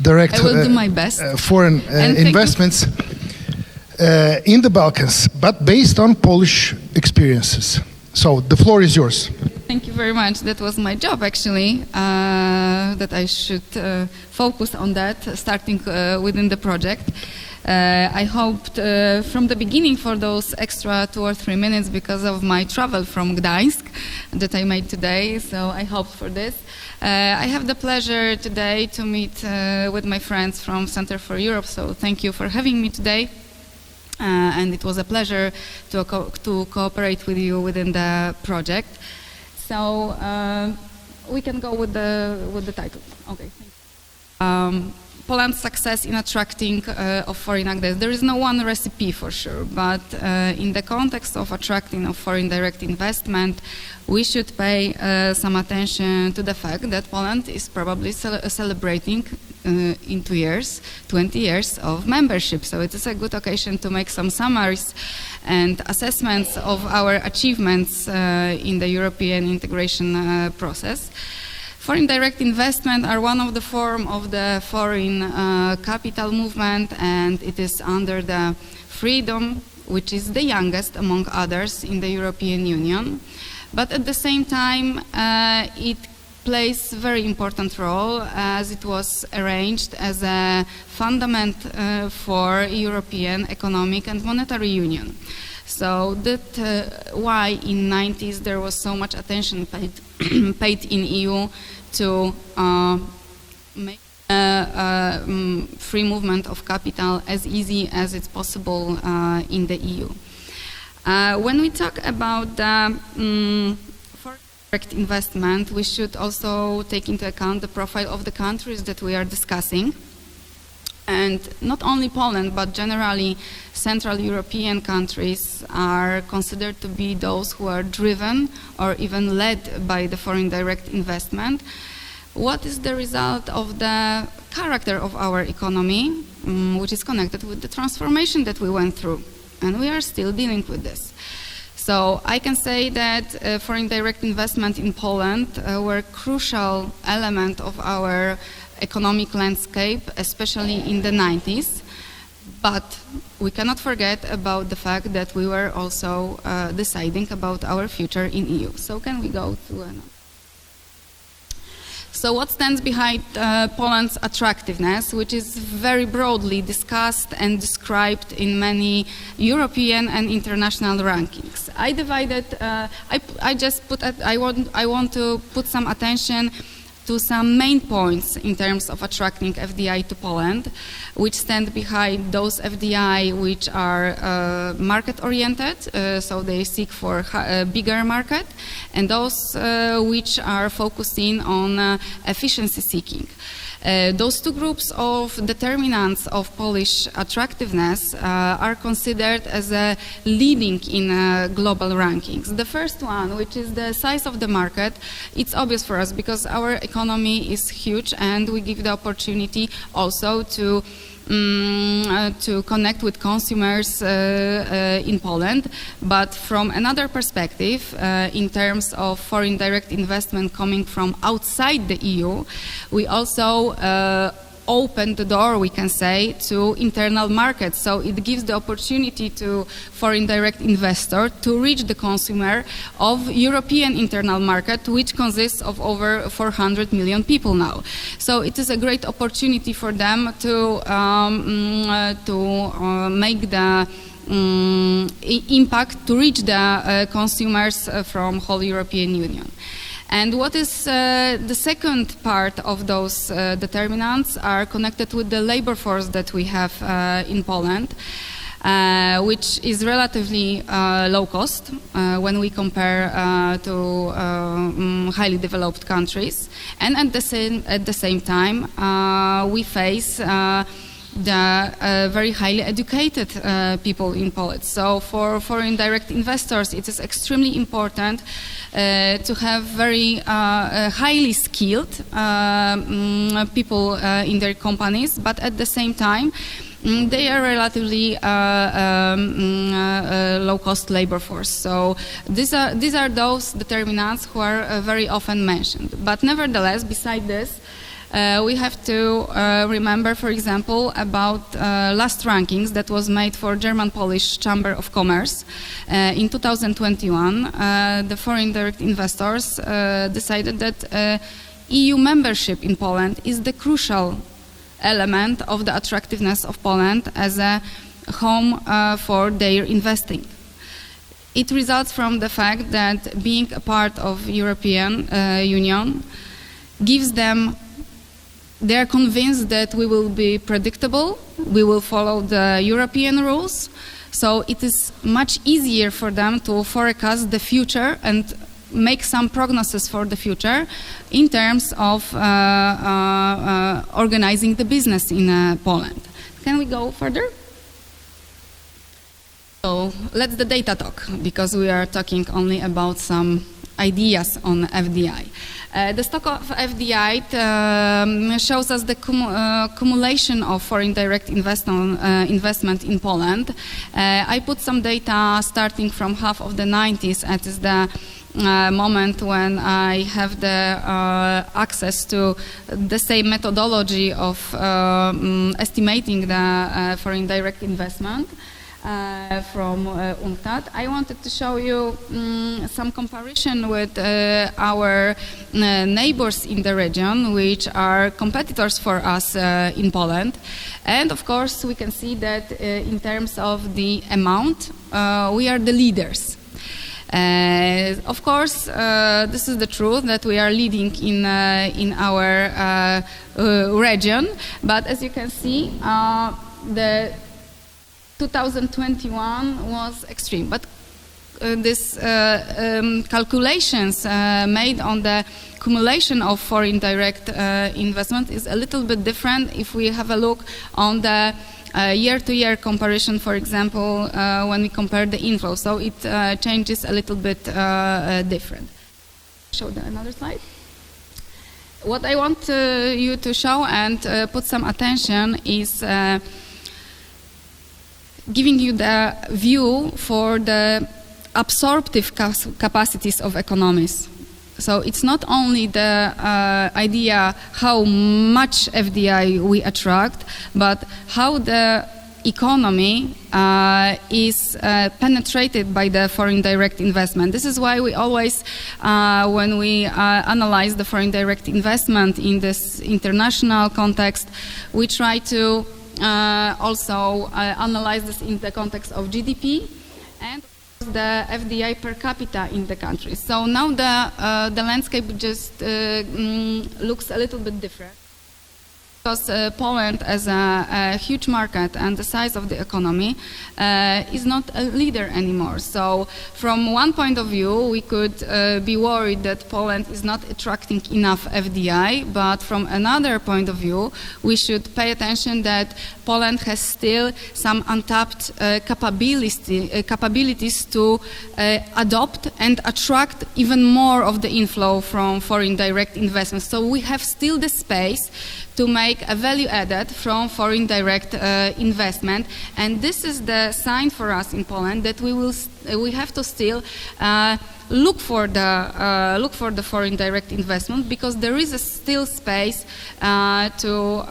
direct I will do my best. Foreign investments in the Balkans, but based on Polish experiences. So the floor is yours. Thank you very much. That was my job, actually, that I should focus on that, starting within the project. I hoped from the beginning for those extra 2 or 3 minutes because of my travel from Gdańsk that I made today, so I hoped for this. I have the pleasure today to meet with my friends from Center for Europe, so thank you for having me today. And it was a pleasure to cooperate with you within the project. So we can go with the title. Okay. Poland's success in attracting of foreign actors. There is no one recipe for sure, but in the context of attracting of foreign direct investment, we should pay some attention to the fact that Poland is probably celebrating in 2 years, 20 years of membership. So it is a good occasion to make some summaries and assessments of our achievements in the European integration process. Foreign direct investment are one of the form of the foreign capital movement, and it is under the freedom, which is the youngest among others in the European Union. But at the same time, it plays a very important role as it was arranged as a fundament for European economic and monetary union. So that why in 90s there was so much attention paid in EU to make free movement of capital as easy as it's possible in the EU. When we talk about the foreign direct investment, we should also take into account the profile of the countries that we are discussing. And not only Poland, but generally Central European countries are considered to be those who are driven or even led by the foreign direct investment. What is the result of the character of our economy, which is connected with the transformation that we went through? And we are still dealing with this. So I can say that foreign direct investment in Poland were a crucial element of our economic landscape, especially in the 90s. But we cannot forget about the fact that we were also deciding about our future in EU. So can we go to another? So what stands behind Poland's attractiveness, which is very broadly discussed and described in many European and international rankings? I divided. I want to put some attention to some main points in terms of attracting FDI to Poland, which stand behind those FDI which are market-oriented, so they seek for a bigger market, and those which are focusing on efficiency seeking. Those two groups of determinants of Polish attractiveness are considered as leading in global rankings. The first one, which is the size of the market, it's obvious for us because our economy is huge and we give the opportunity also to connect with consumers in Poland. But from another perspective, in terms of foreign direct investment coming from outside the EU, we also open the door, we can say, to internal markets. So it gives the opportunity to foreign direct investor to reach the consumer of European internal market, which consists of over 400 million people now. So it is a great opportunity for them to make the impact to reach the consumers from whole European Union. And what is the second part of those determinants are connected with the labor force that we have in Poland, which is relatively low cost when we compare to highly developed countries. And at the same time, we face the very highly educated people in Poland. So for foreign direct investors, it is extremely important to have very highly skilled people in their companies, but at the same time, they are relatively low-cost labor force. So these are those determinants who are very often mentioned. But nevertheless, beside this, we have to remember, for example, about last rankings that was made for German-Polish Chamber of Commerce. In 2021, the foreign direct investors decided that EU membership in Poland is the crucial element of the attractiveness of Poland as a home for their investing. It results from the fact that being a part of European Union gives them. They are convinced that we will be predictable, we will follow the European rules, so it is much easier for them to forecast the future and make some prognosis for the future in terms of organizing the business in Poland. Can we go further? So let's the data talk, because we are talking only about some ideas on FDI. The stock of FDI shows us the cumulation of foreign direct investment in Poland. I put some data starting from half of the 90s. It is the moment when I have the access to the same methodology of estimating the foreign direct investment. From UNCTAD. I wanted to show you some comparison with our neighbors in the region, which are competitors for us in Poland. And of course, we can see that in terms of the amount, we are the leaders. Of course, this is the truth that we are leading in our region, but as you can see, the 2021 was extreme, but this calculations made on the accumulation of foreign direct investment is a little bit different if we have a look on the year-to-year comparison, for example, when we compare the inflow. So it changes a little bit different. Show another slide. What I want you to show and put some attention is giving you the view for the absorptive capacities of economies. So it's not only the idea how much FDI we attract, but how the economy is penetrated by the foreign direct investment. This is why we always, when we analyze the foreign direct investment in this international context, we try to also analyze this in the context of GDP and the FDI per capita in the country. So now the landscape just looks a little bit different. Because Poland, as a huge market and the size of the economy, is not a leader anymore. So from one point of view, we could be worried that Poland is not attracting enough FDI, but from another point of view, we should pay attention that Poland has still some untapped capabilities to adopt and attract even more of the inflow from foreign direct investments. So we have still the space to make a value added from foreign direct investment, and this is the sign for us in Poland that we have to still look for the foreign direct investment, because there is still space to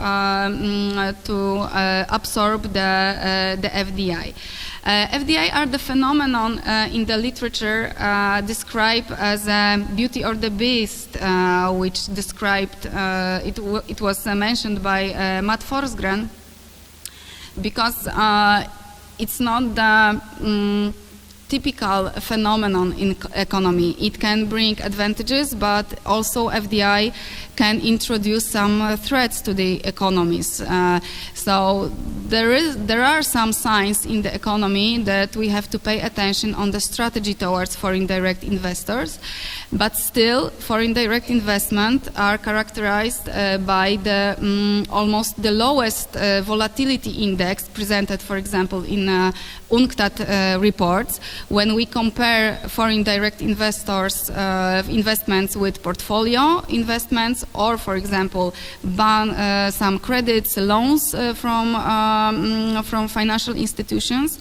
absorb the FDI. FDI are the phenomenon in the literature described as beauty or the beast, which described, it was mentioned by Matt Forsgren, because it's not the typical phenomenon in economy. It can bring advantages, but also FDI can introduce some threats to the economies. So there are some signs in the economy that we have to pay attention on the strategy towards foreign direct investors, but still foreign direct investment are characterized by the almost the lowest volatility index presented, for example, in UNCTAD reports. When we compare foreign direct investors investments with portfolio investments, or for example some credits, loans from financial institutions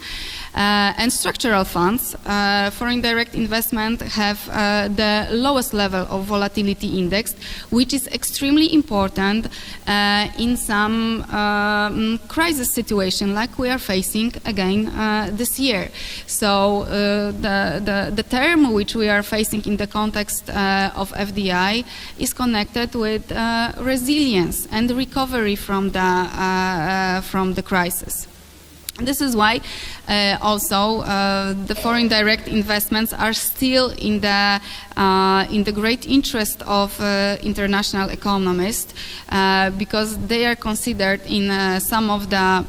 and structural funds, foreign direct investment have the lowest level of volatility index, which is extremely important in some crisis situation like we are facing again this year. So the term which we are facing in the context of FDI is connected with resilience and recovery from the crisis. This is why also the foreign direct investments are still in the great interest of international economists, because they are considered in some of the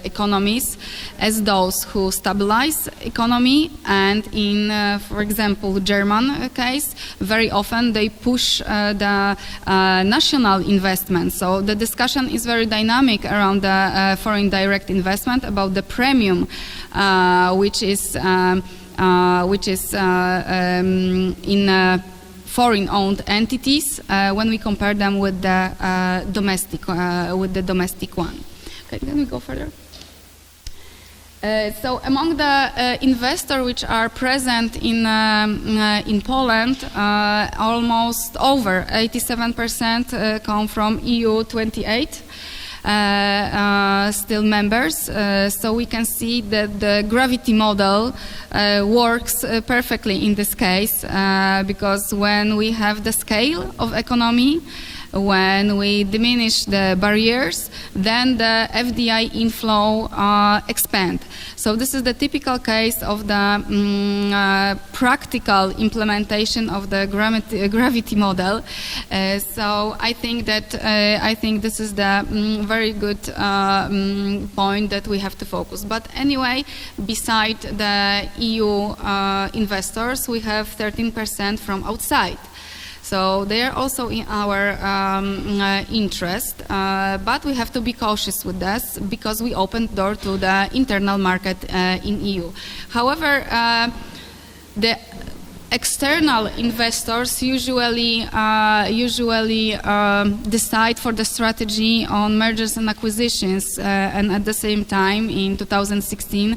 economies as those who stabilize economy, and in, for example, German case, very often they push the national investment. So the discussion is very dynamic around the foreign direct investment about the premium, which is in foreign-owned entities when we compare them with the domestic one. Okay, can we go further? So among the investors which are present in Poland, almost over 87% come from EU 28. Still members, so we can see that the gravity model works perfectly in this case, because when we have the scale of economy, when we diminish the barriers, then the FDI inflow expand. So this is the typical case of the practical implementation of the gravity model. So I think that this is the very good point that we have to focus. But anyway, beside the EU investors, we have 13% from outside. So they are also in our interest, but we have to be cautious with this, because we opened the door to the internal market in EU. However, the external investors usually decide for the strategy on mergers and acquisitions, and at the same time, in 2016,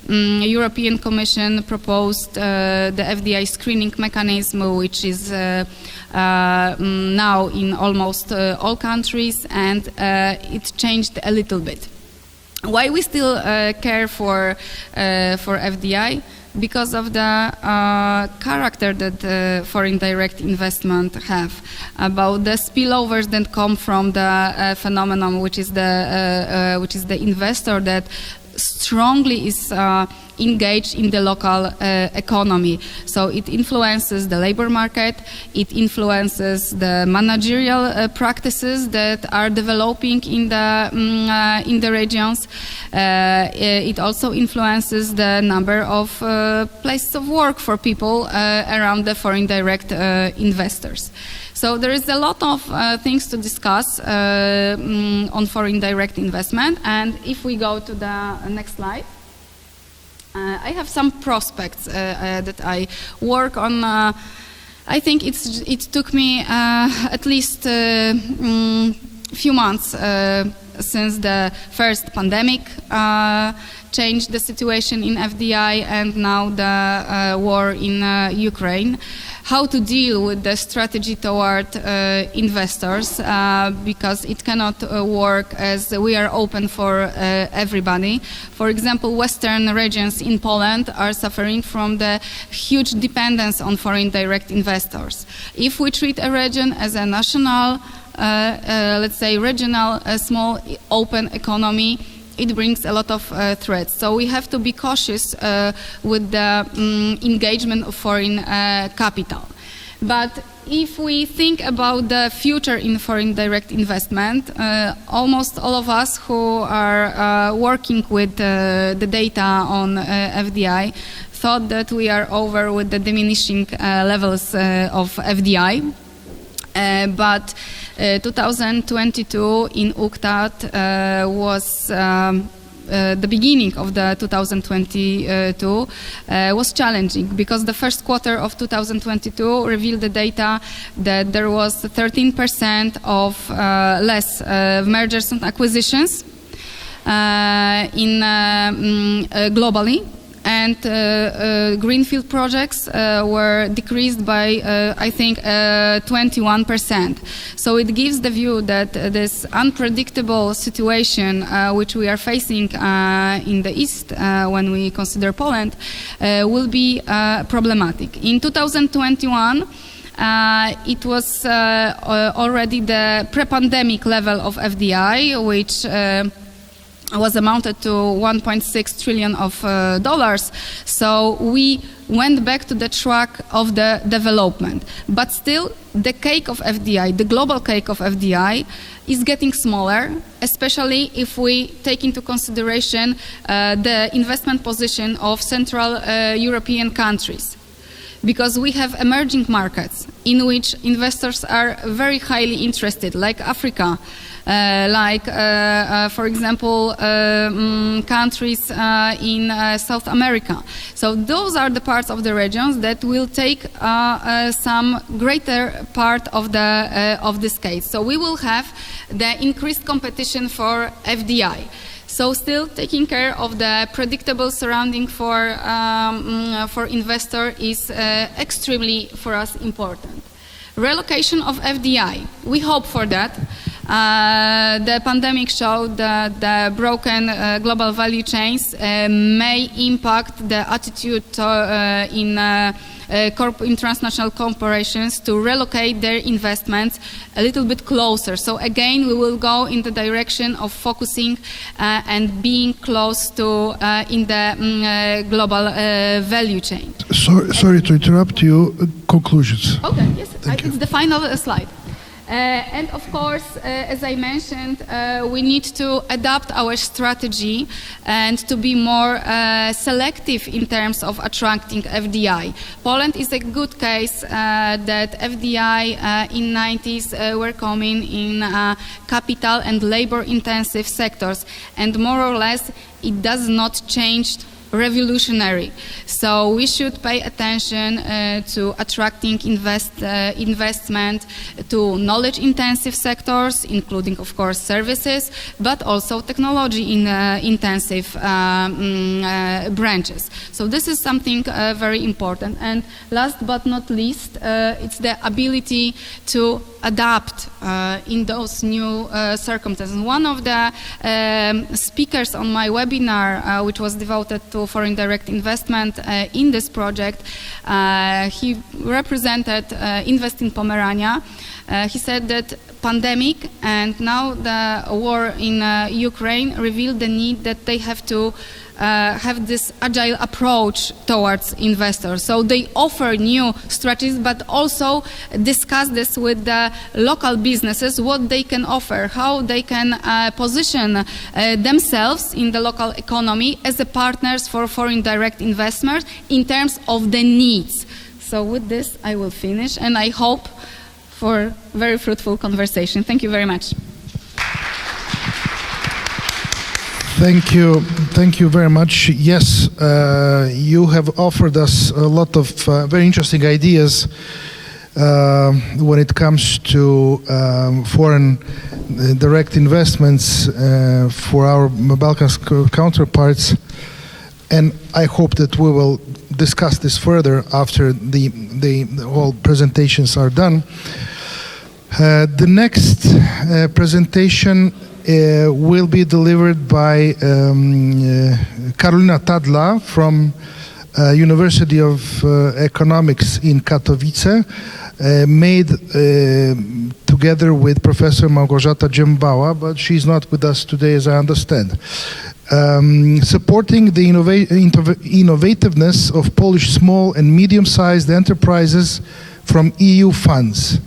European Commission proposed the FDI screening mechanism, which is now in almost all countries, and it changed a little bit. Why we still care for FDI? Because of the character that foreign direct investment have, about the spillovers that come from the phenomenon, which is the investor that strongly is engage in the local economy. So it influences the labor market, it influences the managerial practices that are developing in the regions. It also influences the number of places of work for people around the foreign direct investors. So there is a lot of things to discuss on foreign direct investment. And if we go to the next slide, I have some prospects that I work on. I think it took me at least few months since the first pandemic changed the situation in FDI, and now the war in Ukraine. How to deal with the strategy toward investors, because it cannot work as we are open for everybody. For example, Western regions in Poland are suffering from the huge dependence on foreign direct investors. If we treat a region as a national, let's say regional, small open economy, it brings a lot of threats. So we have to be cautious with the engagement of foreign capital. But if we think about the future in foreign direct investment, almost all of us who are working with the data on FDI thought that we are over with the diminishing levels of FDI. But 2022 in UNCTAD was the beginning of the 2022 was challenging, because the first quarter of 2022 revealed the data that there was 13% of less mergers and acquisitions globally. And greenfield projects were decreased by, I think, 21%. So it gives the view that this unpredictable situation which we are facing in the East when we consider Poland will be problematic. In 2021, it was already the pre-pandemic level of FDI, which was amounted to $1.6 trillion of dollars. So we went back to the track of the development. But still, the cake of FDI, the global cake of FDI, is getting smaller, especially if we take into consideration the investment position of Central European countries. Because we have emerging markets in which investors are very highly interested, like Africa, for example, countries in South America. So those are the parts of the regions that will take some greater part of this case. So we will have the increased competition for FDI. So still taking care of the predictable surrounding for investor is extremely for us important. Relocation of FDI, we hope for that. The pandemic showed that the broken global value chains may impact the attitude in transnational corporations to relocate their investments a little bit closer. So again, we will go in the direction of focusing and being close to in the global value chain. Sorry to interrupt you. Conclusions. Okay, yes, Thank you. It's the final slide. And of course, as I mentioned, we need to adapt our strategy and to be more selective in terms of attracting FDI. Poland is a good case that FDI in 90s were coming in capital and labor-intensive sectors, and more or less it does not change revolutionary. So we should pay attention to attracting investment to knowledge-intensive sectors, including, of course, services, but also technology-intensive branches. So this is something very important. And last but not least, it's the ability to adapt in those new circumstances. One of the speakers on my webinar, which was devoted to foreign direct investment in this project, he represented Invest in Pomerania. He said that pandemic and now the war in Ukraine revealed the need that they have to have this agile approach towards investors. So they offer new strategies, but also discuss this with the local businesses, what they can offer, how they can position themselves in the local economy as the partners for foreign direct investments in terms of the needs. So with this, I will finish, and I hope for very fruitful conversation. Thank you very much. Thank you very much. Yes, you have offered us a lot of very interesting ideas when it comes to foreign direct investments for our Balkan counterparts, and I hope that we will discuss this further after the whole presentations are done. The next presentation will be delivered by Karolina Tadla from University of Economics in Katowice, made together with Professor Małgorzata Dziembała, but she's not with us today, as I understand. Supporting the innovativeness of Polish small and medium-sized enterprises from EU funds.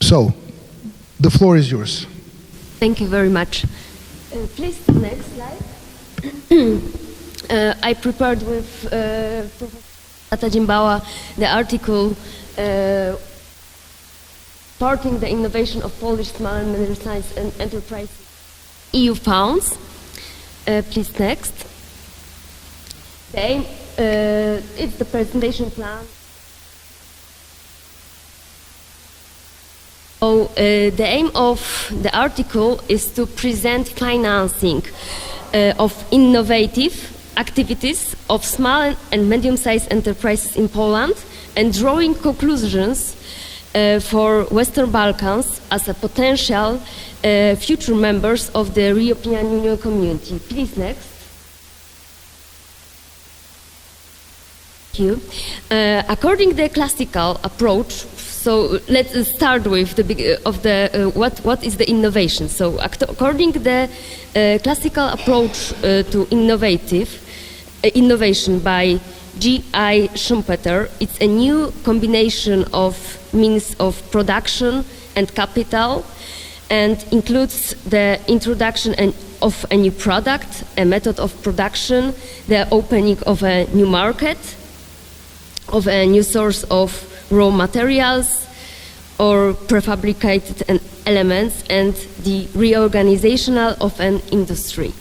So, the floor is yours. Thank you very much. Please, next slide. I prepared with Professor Małgorzata Dziembała the article Supporting the Innovation of Polish Small and Medium-Sized Enterprises EU Funds. Please, next. The aim, it's the presentation plan. So, the aim of the article is to present financing of innovative activities of small and medium-sized enterprises in Poland and drawing conclusions for Western Balkans as a potential future members of the European Union community. Please, next. Thank you. According to the classical approach, so let's start with what is the innovation. So according to the classical approach to innovation by G.I. Schumpeter, it's a new combination of means of production and capital, and includes the introduction of a new product, a method of production, the opening of a new market, of a new source of raw materials or prefabricated elements, and the reorganization of an industry.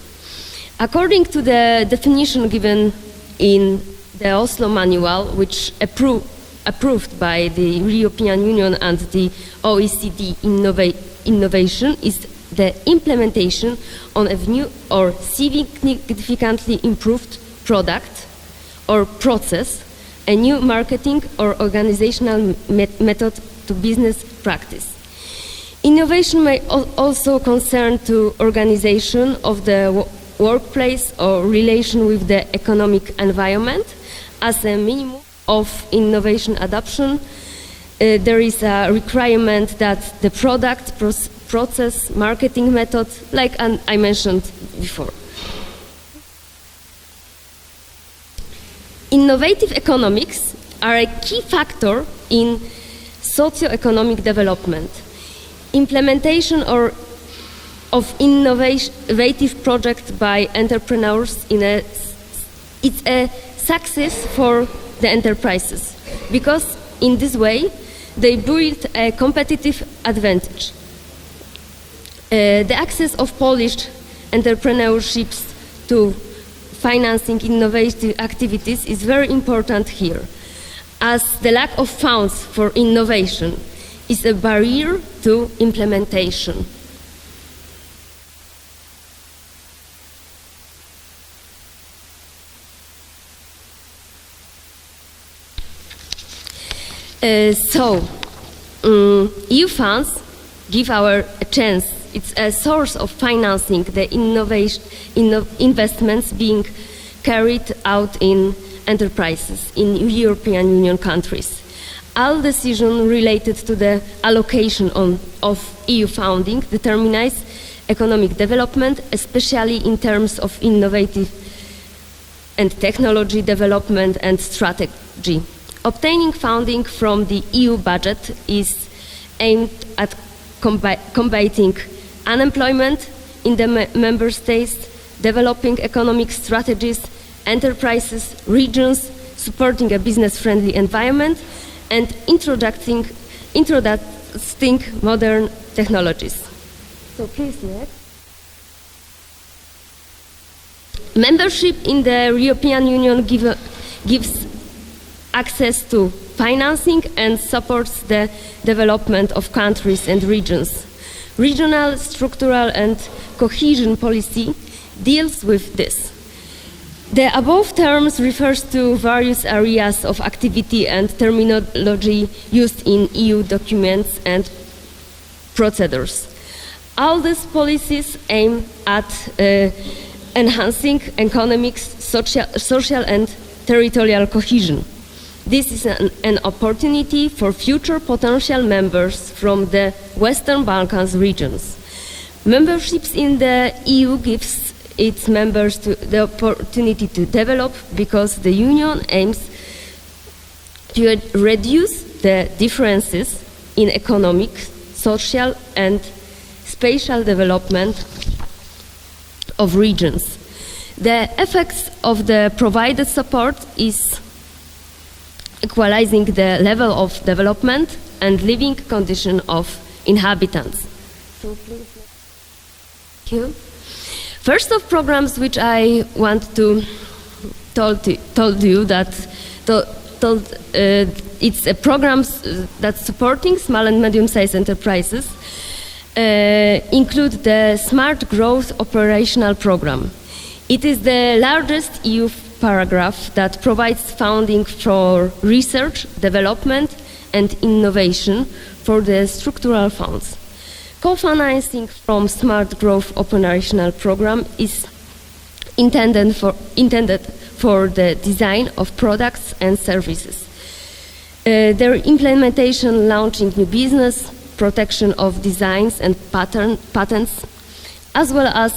According to the definition given in the Oslo Manual, which approved by the European Union and the OECD, innovation is the implementation of a new or significantly improved product or process, a new marketing or organizational method to business practice. Innovation may also concern to organization of the workplace or relation with the economic environment. As a minimum of innovation adoption, there is a requirement that the product, process, marketing method, like I mentioned before. Innovative economics are a key factor in socio-economic development. Implementation of innovative projects by entrepreneurs it's a success for the enterprises, because in this way they build a competitive advantage. The access of Polish entrepreneurships to financing innovative activities is very important here, as the lack of funds for innovation is a barrier to implementation. EU funds give a chance. It's a source of financing the investments being carried out in enterprises in European Union countries. all decisions related to the allocation of EU funding determines economic development, especially in terms of innovative and technology development and strategy. Obtaining funding from the EU budget is aimed at combating unemployment in the member states, developing economic strategies, enterprises, regions, supporting a business-friendly environment, and introducing modern technologies. So please next. Membership in the European Union gives access to financing and supports the development of countries and regions. Regional, structural and cohesion policy deals with this. The above terms refers to various areas of activity and terminology used in EU documents and procedures. All these policies aim at enhancing economic, social and territorial cohesion. This is an opportunity for future potential members from the Western Balkans regions. Memberships in the EU gives its members the opportunity to develop because the Union aims to reduce the differences in economic, social and spatial development of regions. The effects of the provided support is equalizing the level of development and living condition of inhabitants. So please, thank you. First of programs which I want to told you that it's a programs that supporting small and medium-sized enterprises include the Smart Growth Operational Program. It is the largest EU paragraph that provides funding for research, development and innovation for the structural funds. Co-financing from Smart Growth Operational Program is intended for the design of products and services. Their implementation, launching new business, protection of designs and patents, as well as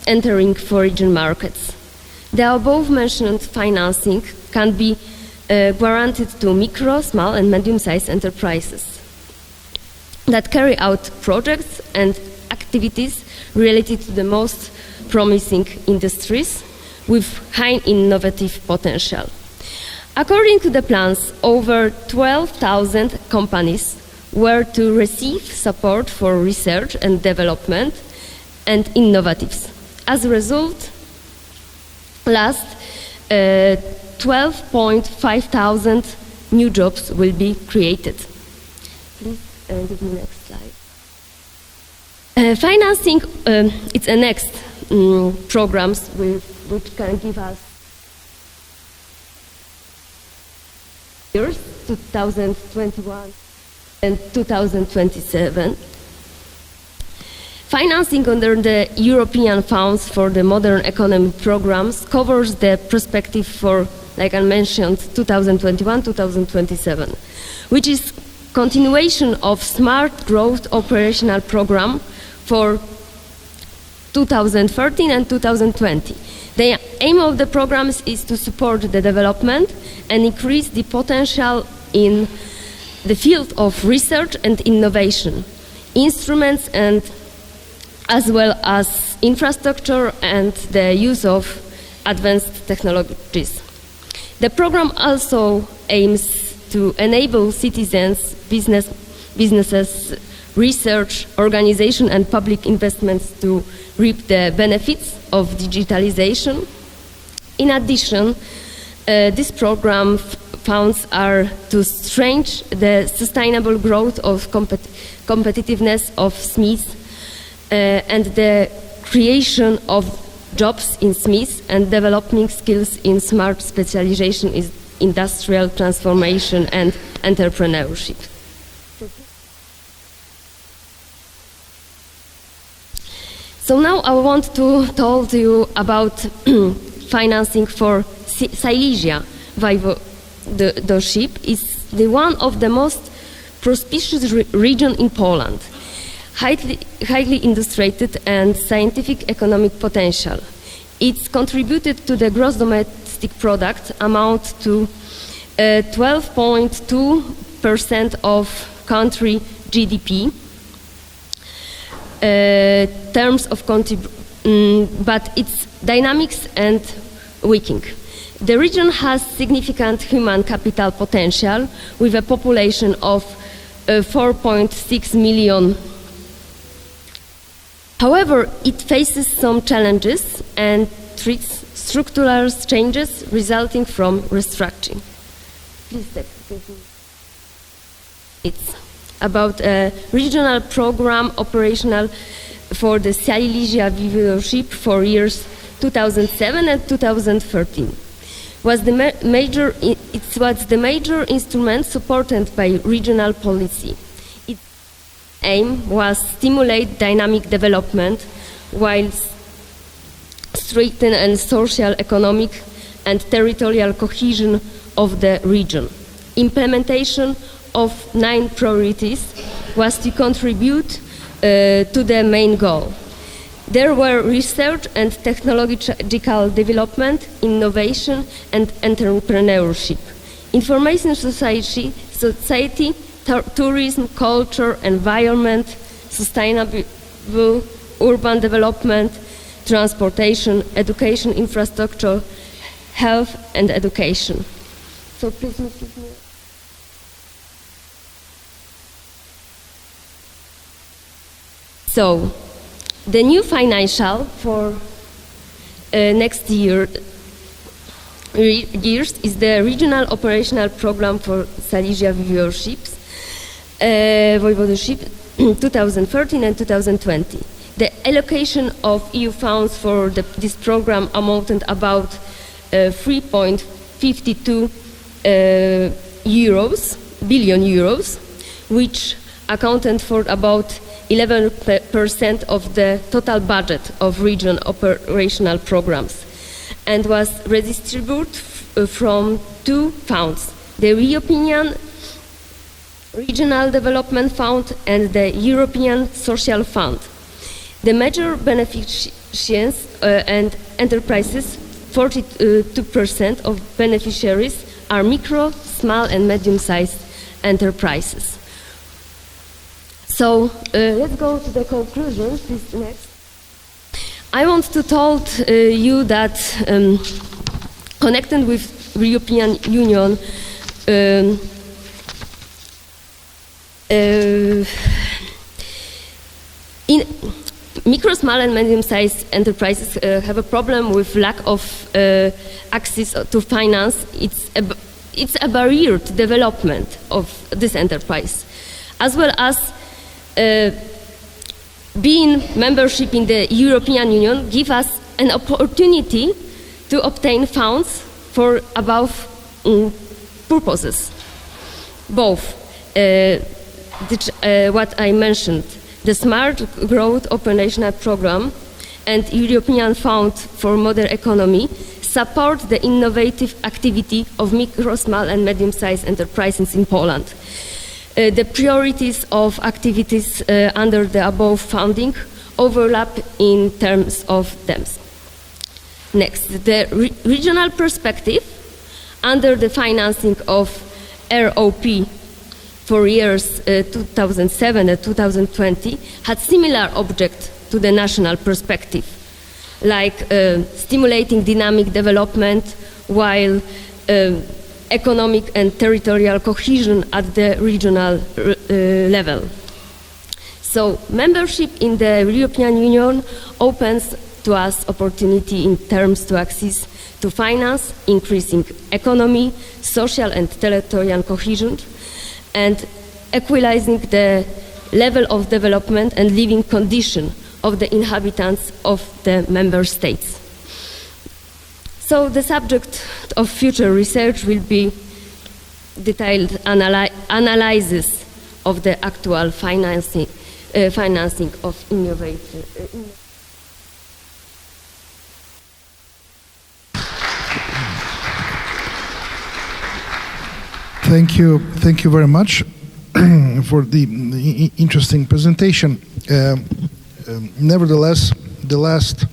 entering foreign markets. The above-mentioned financing can be guaranteed to micro, small and medium-sized enterprises that carry out projects and activities related to the most promising industries with high innovative potential. According to the plans, over 12,000 companies were to receive support for research and development and innovatives. As a result, last 12.5 thousand new jobs will be created. Please give me next slide. Financing, it's a next programs which can give us years 2021 and 2027. Financing under the European Funds for the Modern Economy programs covers the perspective for, like I mentioned, 2021-2027, which is continuation of Smart Growth Operational Program for 2013 and 2020. The aim of the programs is to support the development and increase the potential in the field of research and innovation, instruments and as well as infrastructure and the use of advanced technologies. The program also aims to enable citizens, businesses, research, organization and public investments to reap the benefits of digitalization. In addition, this program funds are to strengthen the sustainable growth of competitiveness of SMEs and the creation of jobs in SMEs and developing skills in smart specialization in industrial transformation and entrepreneurship. So now I want to tell you about financing for Silesia Voivodeship. It's the one of the most prosperous region in Poland, highly industrialized and scientific economic potential. It's contributed to the gross domestic product amount to 12.2% of country GDP. Terms of but its dynamics and weakening. The region has significant human capital potential with a population of 4.6 million. However, it faces some challenges and treats structural changes resulting from restructuring. It's about a regional program operational for the Silesia leadership for years 2007 and 2013. It was the major instrument supported by regional policy. Its aim was stimulate dynamic development while strengthen and social, economic and territorial cohesion of the region. Implementation of 9 priorities was to contribute to the main goal. There were research and technological development, innovation and entrepreneurship, information society, tourism, culture, environment, sustainable urban development, transportation, education, infrastructure, health and education. So please. So, the new financial for next years is the Regional Operational Program for Silesia Voivodeship 2013 and 2020. The allocation of EU funds for this program amounted about 3.52 billion euros, which accounted for about 11% of the total budget of region operational programs, and was redistributed from 2 funds, the European Regional Development Fund and the European Social Fund. The major beneficiaries and enterprises, 42% of beneficiaries are micro, small and medium-sized enterprises. So let's go to the conclusion. Please, next. I want to tell you that connected with European Union, in micro, small and medium-sized enterprises have a problem with lack of access to finance. It's a barrier to development of this enterprise, as well as being membership in the European Union give us an opportunity to obtain funds for above purposes. Both what I mentioned, the Smart Growth Operational Program and European Fund for Modern Economy support the innovative activity of micro, small and medium-sized enterprises in Poland. The priorities of activities under the above funding overlap in terms of them. Next, the regional perspective under the financing of ROP for years 2007 and 2020 had similar object to the national perspective, like stimulating dynamic development while economic and territorial cohesion at the regional level. So membership in the European Union opens to us opportunity in terms to access to finance, increasing economy, social and territorial cohesion, and equalizing the level of development and living condition of the inhabitants of the member states. So the subject of future research will be detailed analysis of the actual financing of innovative. Thank you very much for the interesting presentation. Nevertheless, the last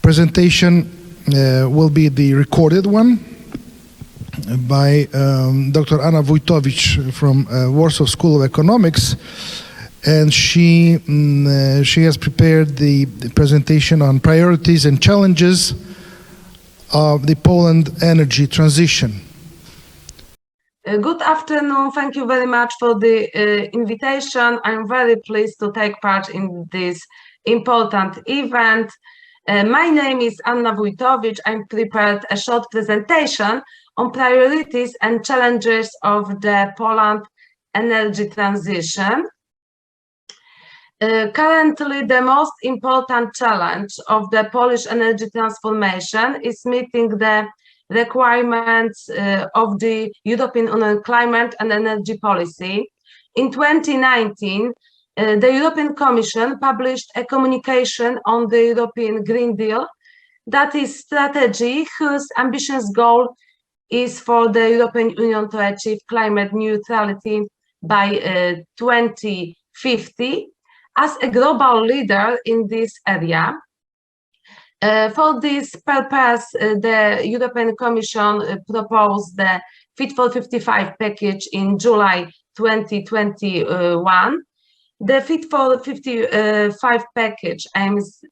presentation will be the recorded one by Dr. Anna Wójtowicz from Warsaw School of Economics, and she has prepared the presentation on priorities and challenges of the Poland energy transition. Good afternoon. Thank you very much for the invitation. I'm very pleased to take part in this important event. My name is Anna Wójtowicz. I prepared a short presentation on priorities and challenges of the Poland energy transition. Currently, the most important challenge of the Polish energy transformation is meeting the requirements of the European Union climate and energy policy. In 2019, the European Commission published a communication on the European Green Deal, that is strategy whose ambitious goal is for the European Union to achieve climate neutrality by 2050 as a global leader in this area. For this purpose, the European Commission proposed the Fit for 55 package in July 2021. The Fit for 55 package aims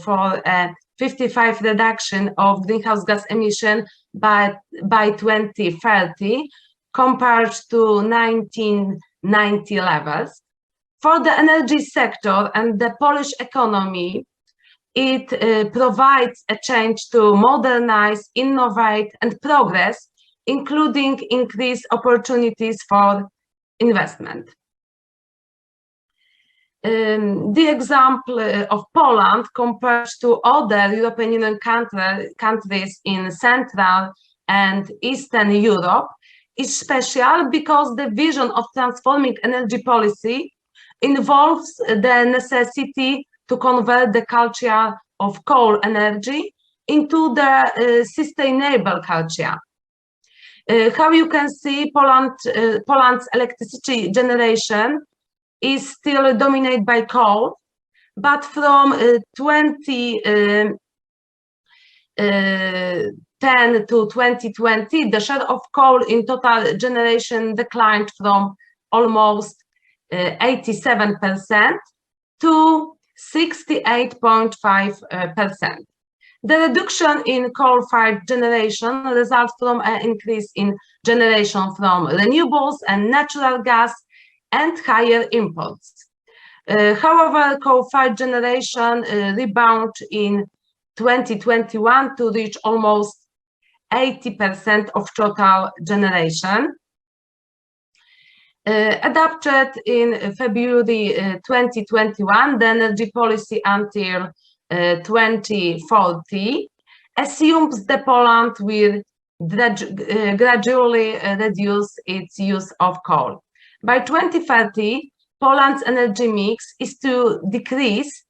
for a 55 reduction of greenhouse gas emission by 2030 compared to 1990 levels. For the energy sector and the Polish economy, it provides a change to modernize, innovate, and progress, including increased opportunities for investment. The example of Poland compared to other European Union countries in Central and Eastern Europe is special because the vision of transforming energy policy involves the necessity to convert the culture of coal energy into the sustainable culture. How you can see, Poland's electricity generation is still dominated by coal, but from 2010 to 2020, the share of coal in total generation declined from almost 87% to 68.5%. The reduction in coal-fired generation results from an increase in generation from renewables and natural gas and higher imports. However, coal-fired generation rebounded in 2021 to reach almost 80% of total generation. Adopted in February 2021, the energy policy until 2040 assumes that Poland will gradually reduce its use of coal. By 2030, Poland's energy mix is to decrease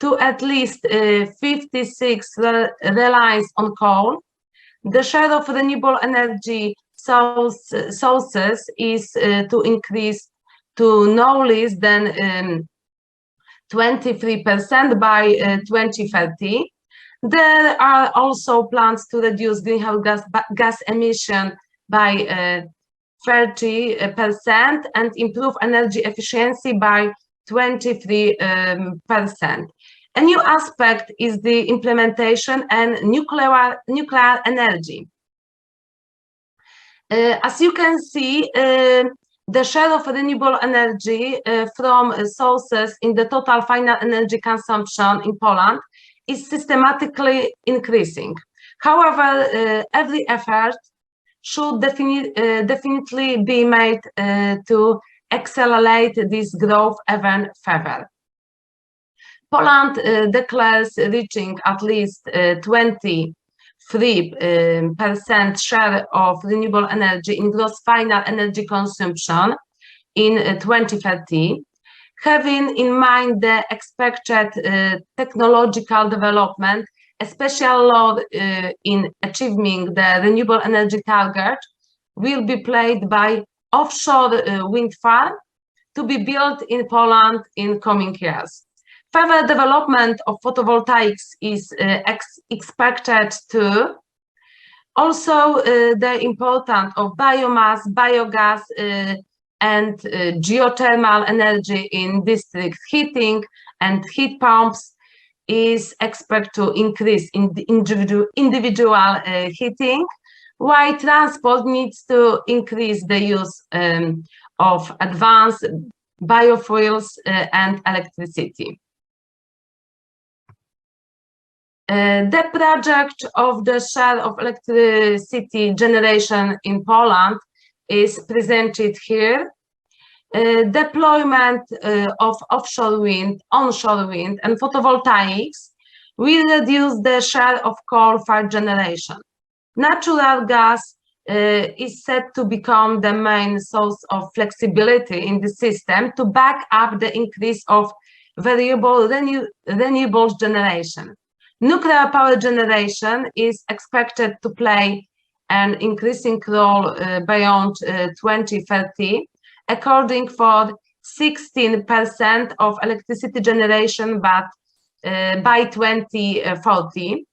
to at least 56 reliance on coal. The share of renewable energy sources is to increase to no less than 23% by 2030. There are also plans to reduce greenhouse gas emission by 30% and improve energy efficiency by 23%. A new aspect is the implementation and nuclear energy. As you can see, the share of renewable energy from sources in the total final energy consumption in Poland is systematically increasing. However, every effort should definitely be made to accelerate this growth even further. Poland declares reaching at least 23% share of renewable energy in gross final energy consumption in 2030, having in mind the expected technological development, especially in achieving the renewable energy target will be played by offshore wind farm to be built in Poland in coming years. Further development of photovoltaics is expected too. Also, the importance of biomass, biogas, and geothermal energy in district heating and heat pumps is expected to increase in the individual heating, while transport needs to increase the use of advanced biofuels and electricity. The project of the share of electricity generation in Poland is presented here. Deployment of offshore wind, onshore wind, and photovoltaics will reduce the share of coal-fired generation. Natural gas is set to become the main source of flexibility in the system to back up the increase of variable renewables generation. Nuclear power generation is expected to play an increasing role beyond 2030, according for 16% of electricity generation by 2040.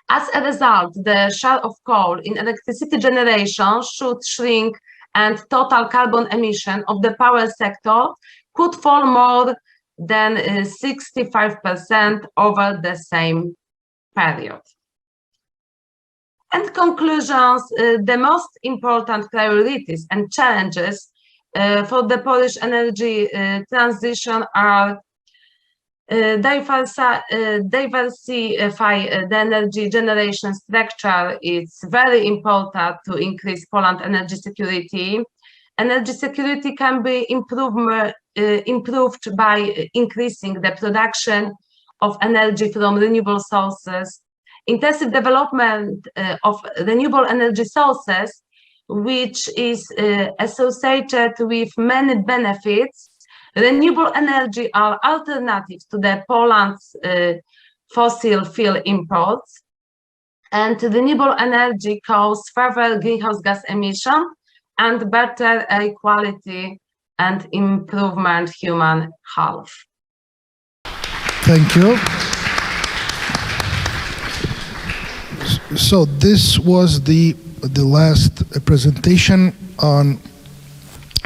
As a result, the share of coal in electricity generation should shrink and total carbon emission of the power sector could fall more than 65% over the same period. And conclusions, the most important priorities and challenges for the Polish energy transition are diversify the energy generation structure. It's very important to increase Poland's energy security. Energy security can be improved by increasing the production of energy from renewable sources. Intensive development of renewable energy sources, which is associated with many benefits. Renewable energy are alternatives to the Poland's fossil fuel imports, and renewable energy causes further greenhouse gas emission and better air quality and improvement human health. Thank you. So this was the last presentation on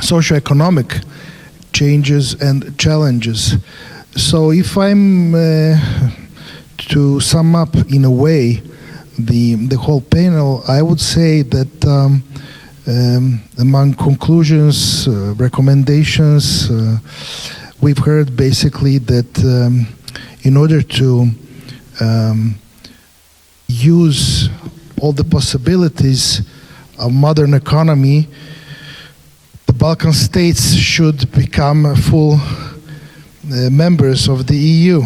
socioeconomic changes and challenges. So if I'm to sum up in a way the whole panel, I would say that among conclusions, recommendations, we've heard basically that in order to use all the possibilities of modern economy, the Balkan states should become full members of the EU.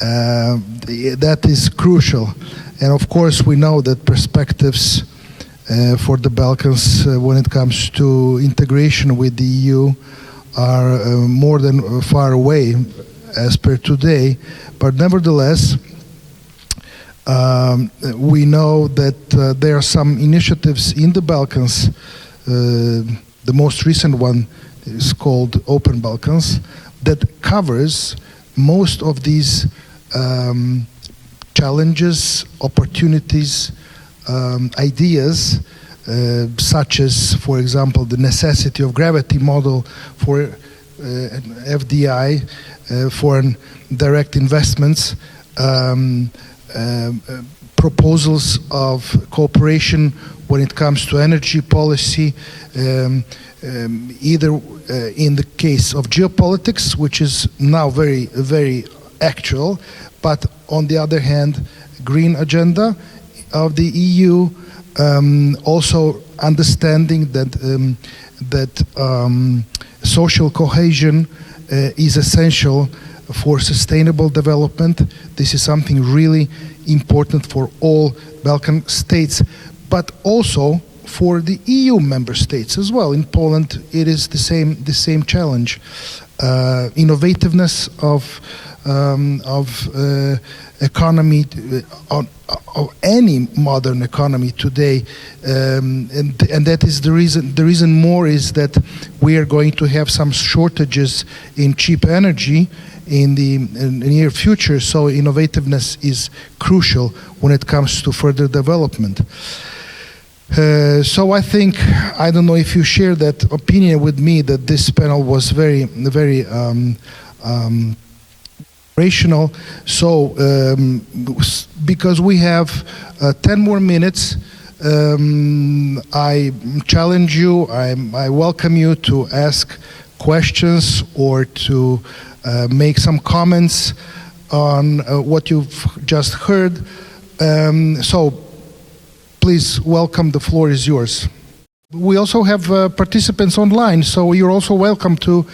That is crucial. And of course, we know that perspectives for the Balkans when it comes to integration with the EU are more than far away as per today. But nevertheless, we know that there are some initiatives in the Balkans. The most recent one is called Open Balkans, that covers most of these challenges, opportunities, ideas, such as, for example, the necessity of gravity model for FDI, foreign direct investments, proposals of cooperation when it comes to energy policy, either in the case of geopolitics, which is now very, very actual, but on the other hand, green agenda of the EU, also understanding that social cohesion is essential for sustainable development. This is something really important for all Balkan states, but also for the EU member states as well. In Poland, it is the same challenge. Innovativeness of economy, of any modern economy today, and that is the reason. The reason more is that we are going to have some shortages in cheap energy in the near future. So innovativeness is crucial when it comes to further development. So I think, I don't know if you share that opinion with me, that this panel was very rational. So because we have 10 more minutes, I challenge you, I welcome you to ask questions or to make some comments on what you've just heard. So please welcome, the floor is yours. We also have participants online, so you're also welcome to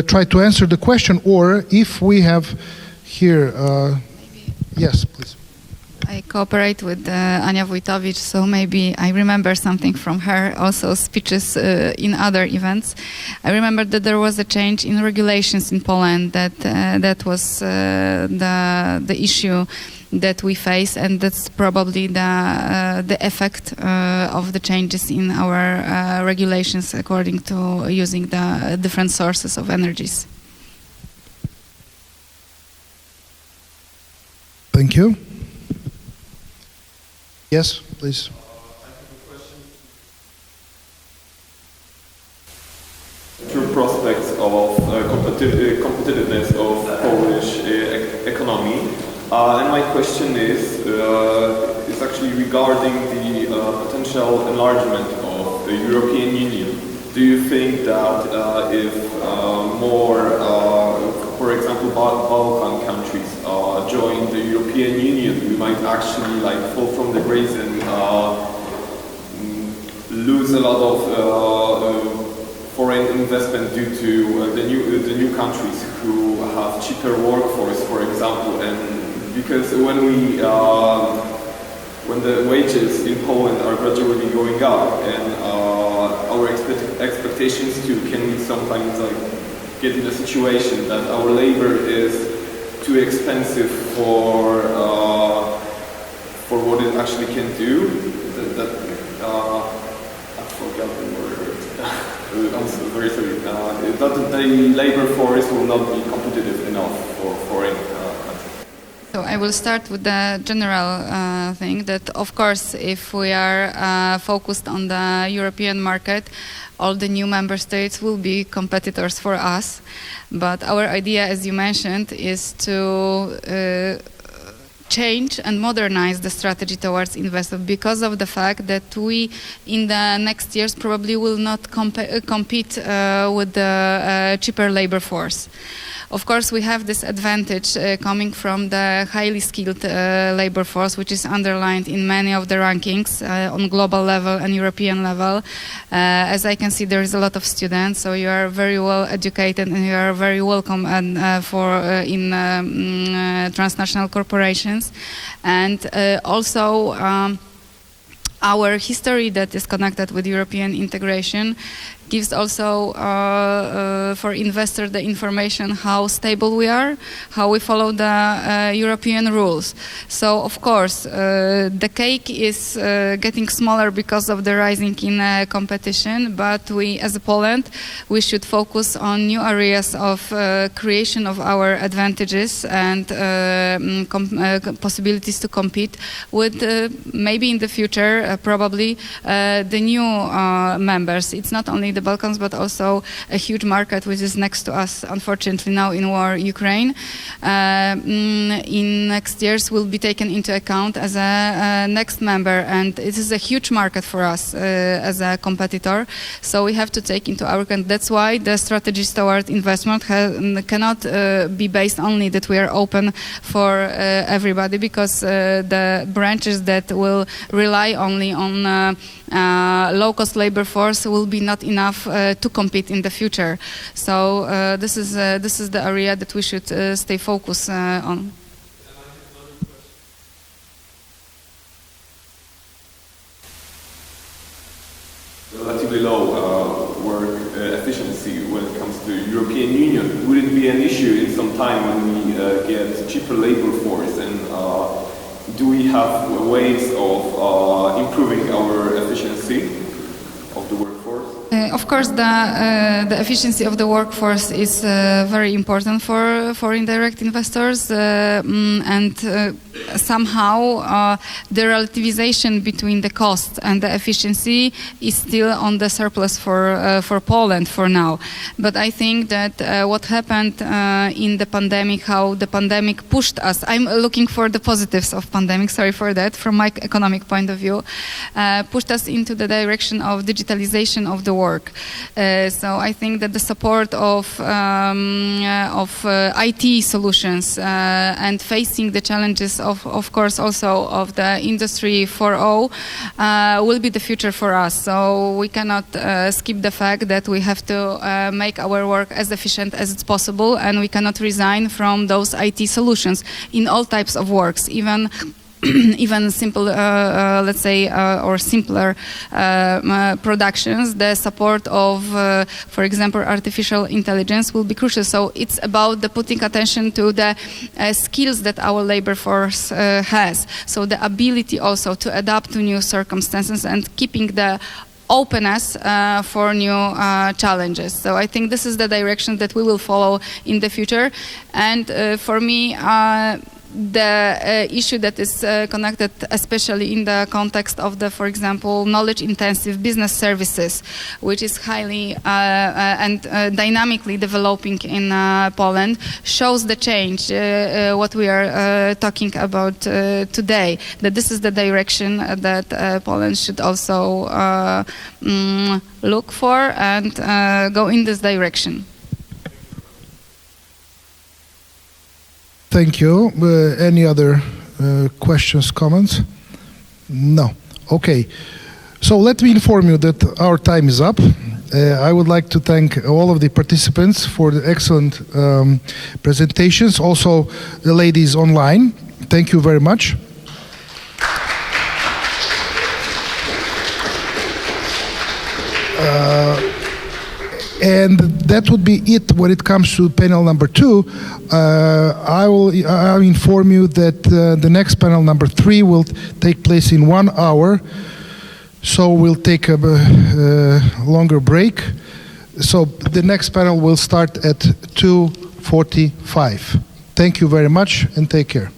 try to answer the question, or if we have here, yes, please. I cooperate with Ania Wojtowicz, so maybe I remember something from her, also speeches in other events. I remember that there was a change in regulations in Poland, that was the issue that we face, and that's probably the effect of the changes in our regulations according to using the different sources of energies. Thank you. Yes, please. Future prospects of competitiveness of Polish economy, and my question is actually regarding the potential enlargement of the European Union. Do you think that if more, for example, Balkan countries join the European Union, we might actually fall from the grace and lose a lot of foreign investment due to the new countries who have cheaper workforce, for example, and because when the wages in Poland are gradually going up, and our expectations too can sometimes get in a situation that our labor is too expensive for what it actually can do. I forgot the word. I'm so very sorry. That the labor force will not be competitive enough for foreign countries. So I will start with the general thing that, of course, if we are focused on the European market, all the new member states will be competitors for us. But our idea, as you mentioned, is to change and modernize the strategy towards investment, because of the fact that we, in the next years, probably will not compete with the cheaper labor force. Of course, we have this advantage coming from the highly skilled labor force, which is underlined in many of the rankings on global level and European level. As I can see, there is a lot of students, so you are very well educated and you are very welcome in transnational corporations. And also, our history that is connected with European integration gives also for investor the information how stable we are, how we follow the European rules. So of course the cake is getting smaller because of the rising in competition, but we as Poland, we should focus on new areas of creation of our advantages and possibilities to compete with maybe in the future probably the new members. It's not only the Balkans, but also a huge market which is next to us, unfortunately now in war, Ukraine. In next years will be taken into account as a next member, and it is a huge market for us as a competitor. So we have to take into account. That's why the strategies toward investment cannot be based only that we are open for everybody, because the branches that will rely only on low-cost labor force will be not enough to compete in the future. So this is the area that we should stay focused on. European Union, would it be an issue in some time when we get cheaper labor force, and do we have ways of improving our efficiency of the workforce? Of course, the efficiency of the workforce is very important for foreign direct investors, and somehow the relativization between the cost and the efficiency is still on the surplus for Poland for now. But I think that what happened in the pandemic, how the pandemic pushed us, I'm looking for the positives of pandemic, sorry for that, from my economic point of view, pushed us into the direction of digitalization of the work. So I think that the support of IT solutions and facing the challenges of course also of the Industry 4.0 will be the future for us. So we cannot skip the fact that we have to make our work as efficient as it's possible, and we cannot resign from those IT solutions in all types of works, even simple, let's say, or simpler productions. The support of, for example, artificial intelligence will be crucial. So it's about the putting attention to the skills that our labor force has. So the ability also to adapt to new circumstances and keeping the openness for new challenges. So I think this is the direction that we will follow in the future. And for me, the issue that is connected, especially in the context of the, for example, knowledge-intensive business services, which is highly and dynamically developing in Poland, shows the change, what we are talking about today, that this is the direction that Poland should also look for and go in this direction. Thank you. Any other questions, comments? No. Okay. So let me inform you that our time is up. I would like to thank all of the participants for the excellent presentations. Also, the ladies online. Thank you very much. And that would be it when it comes to panel number 2. I'll inform you that the next panel number 3 will take place in 1 hour. So we'll take a longer break. So the next panel will start at 2:45. Thank you very much and take care.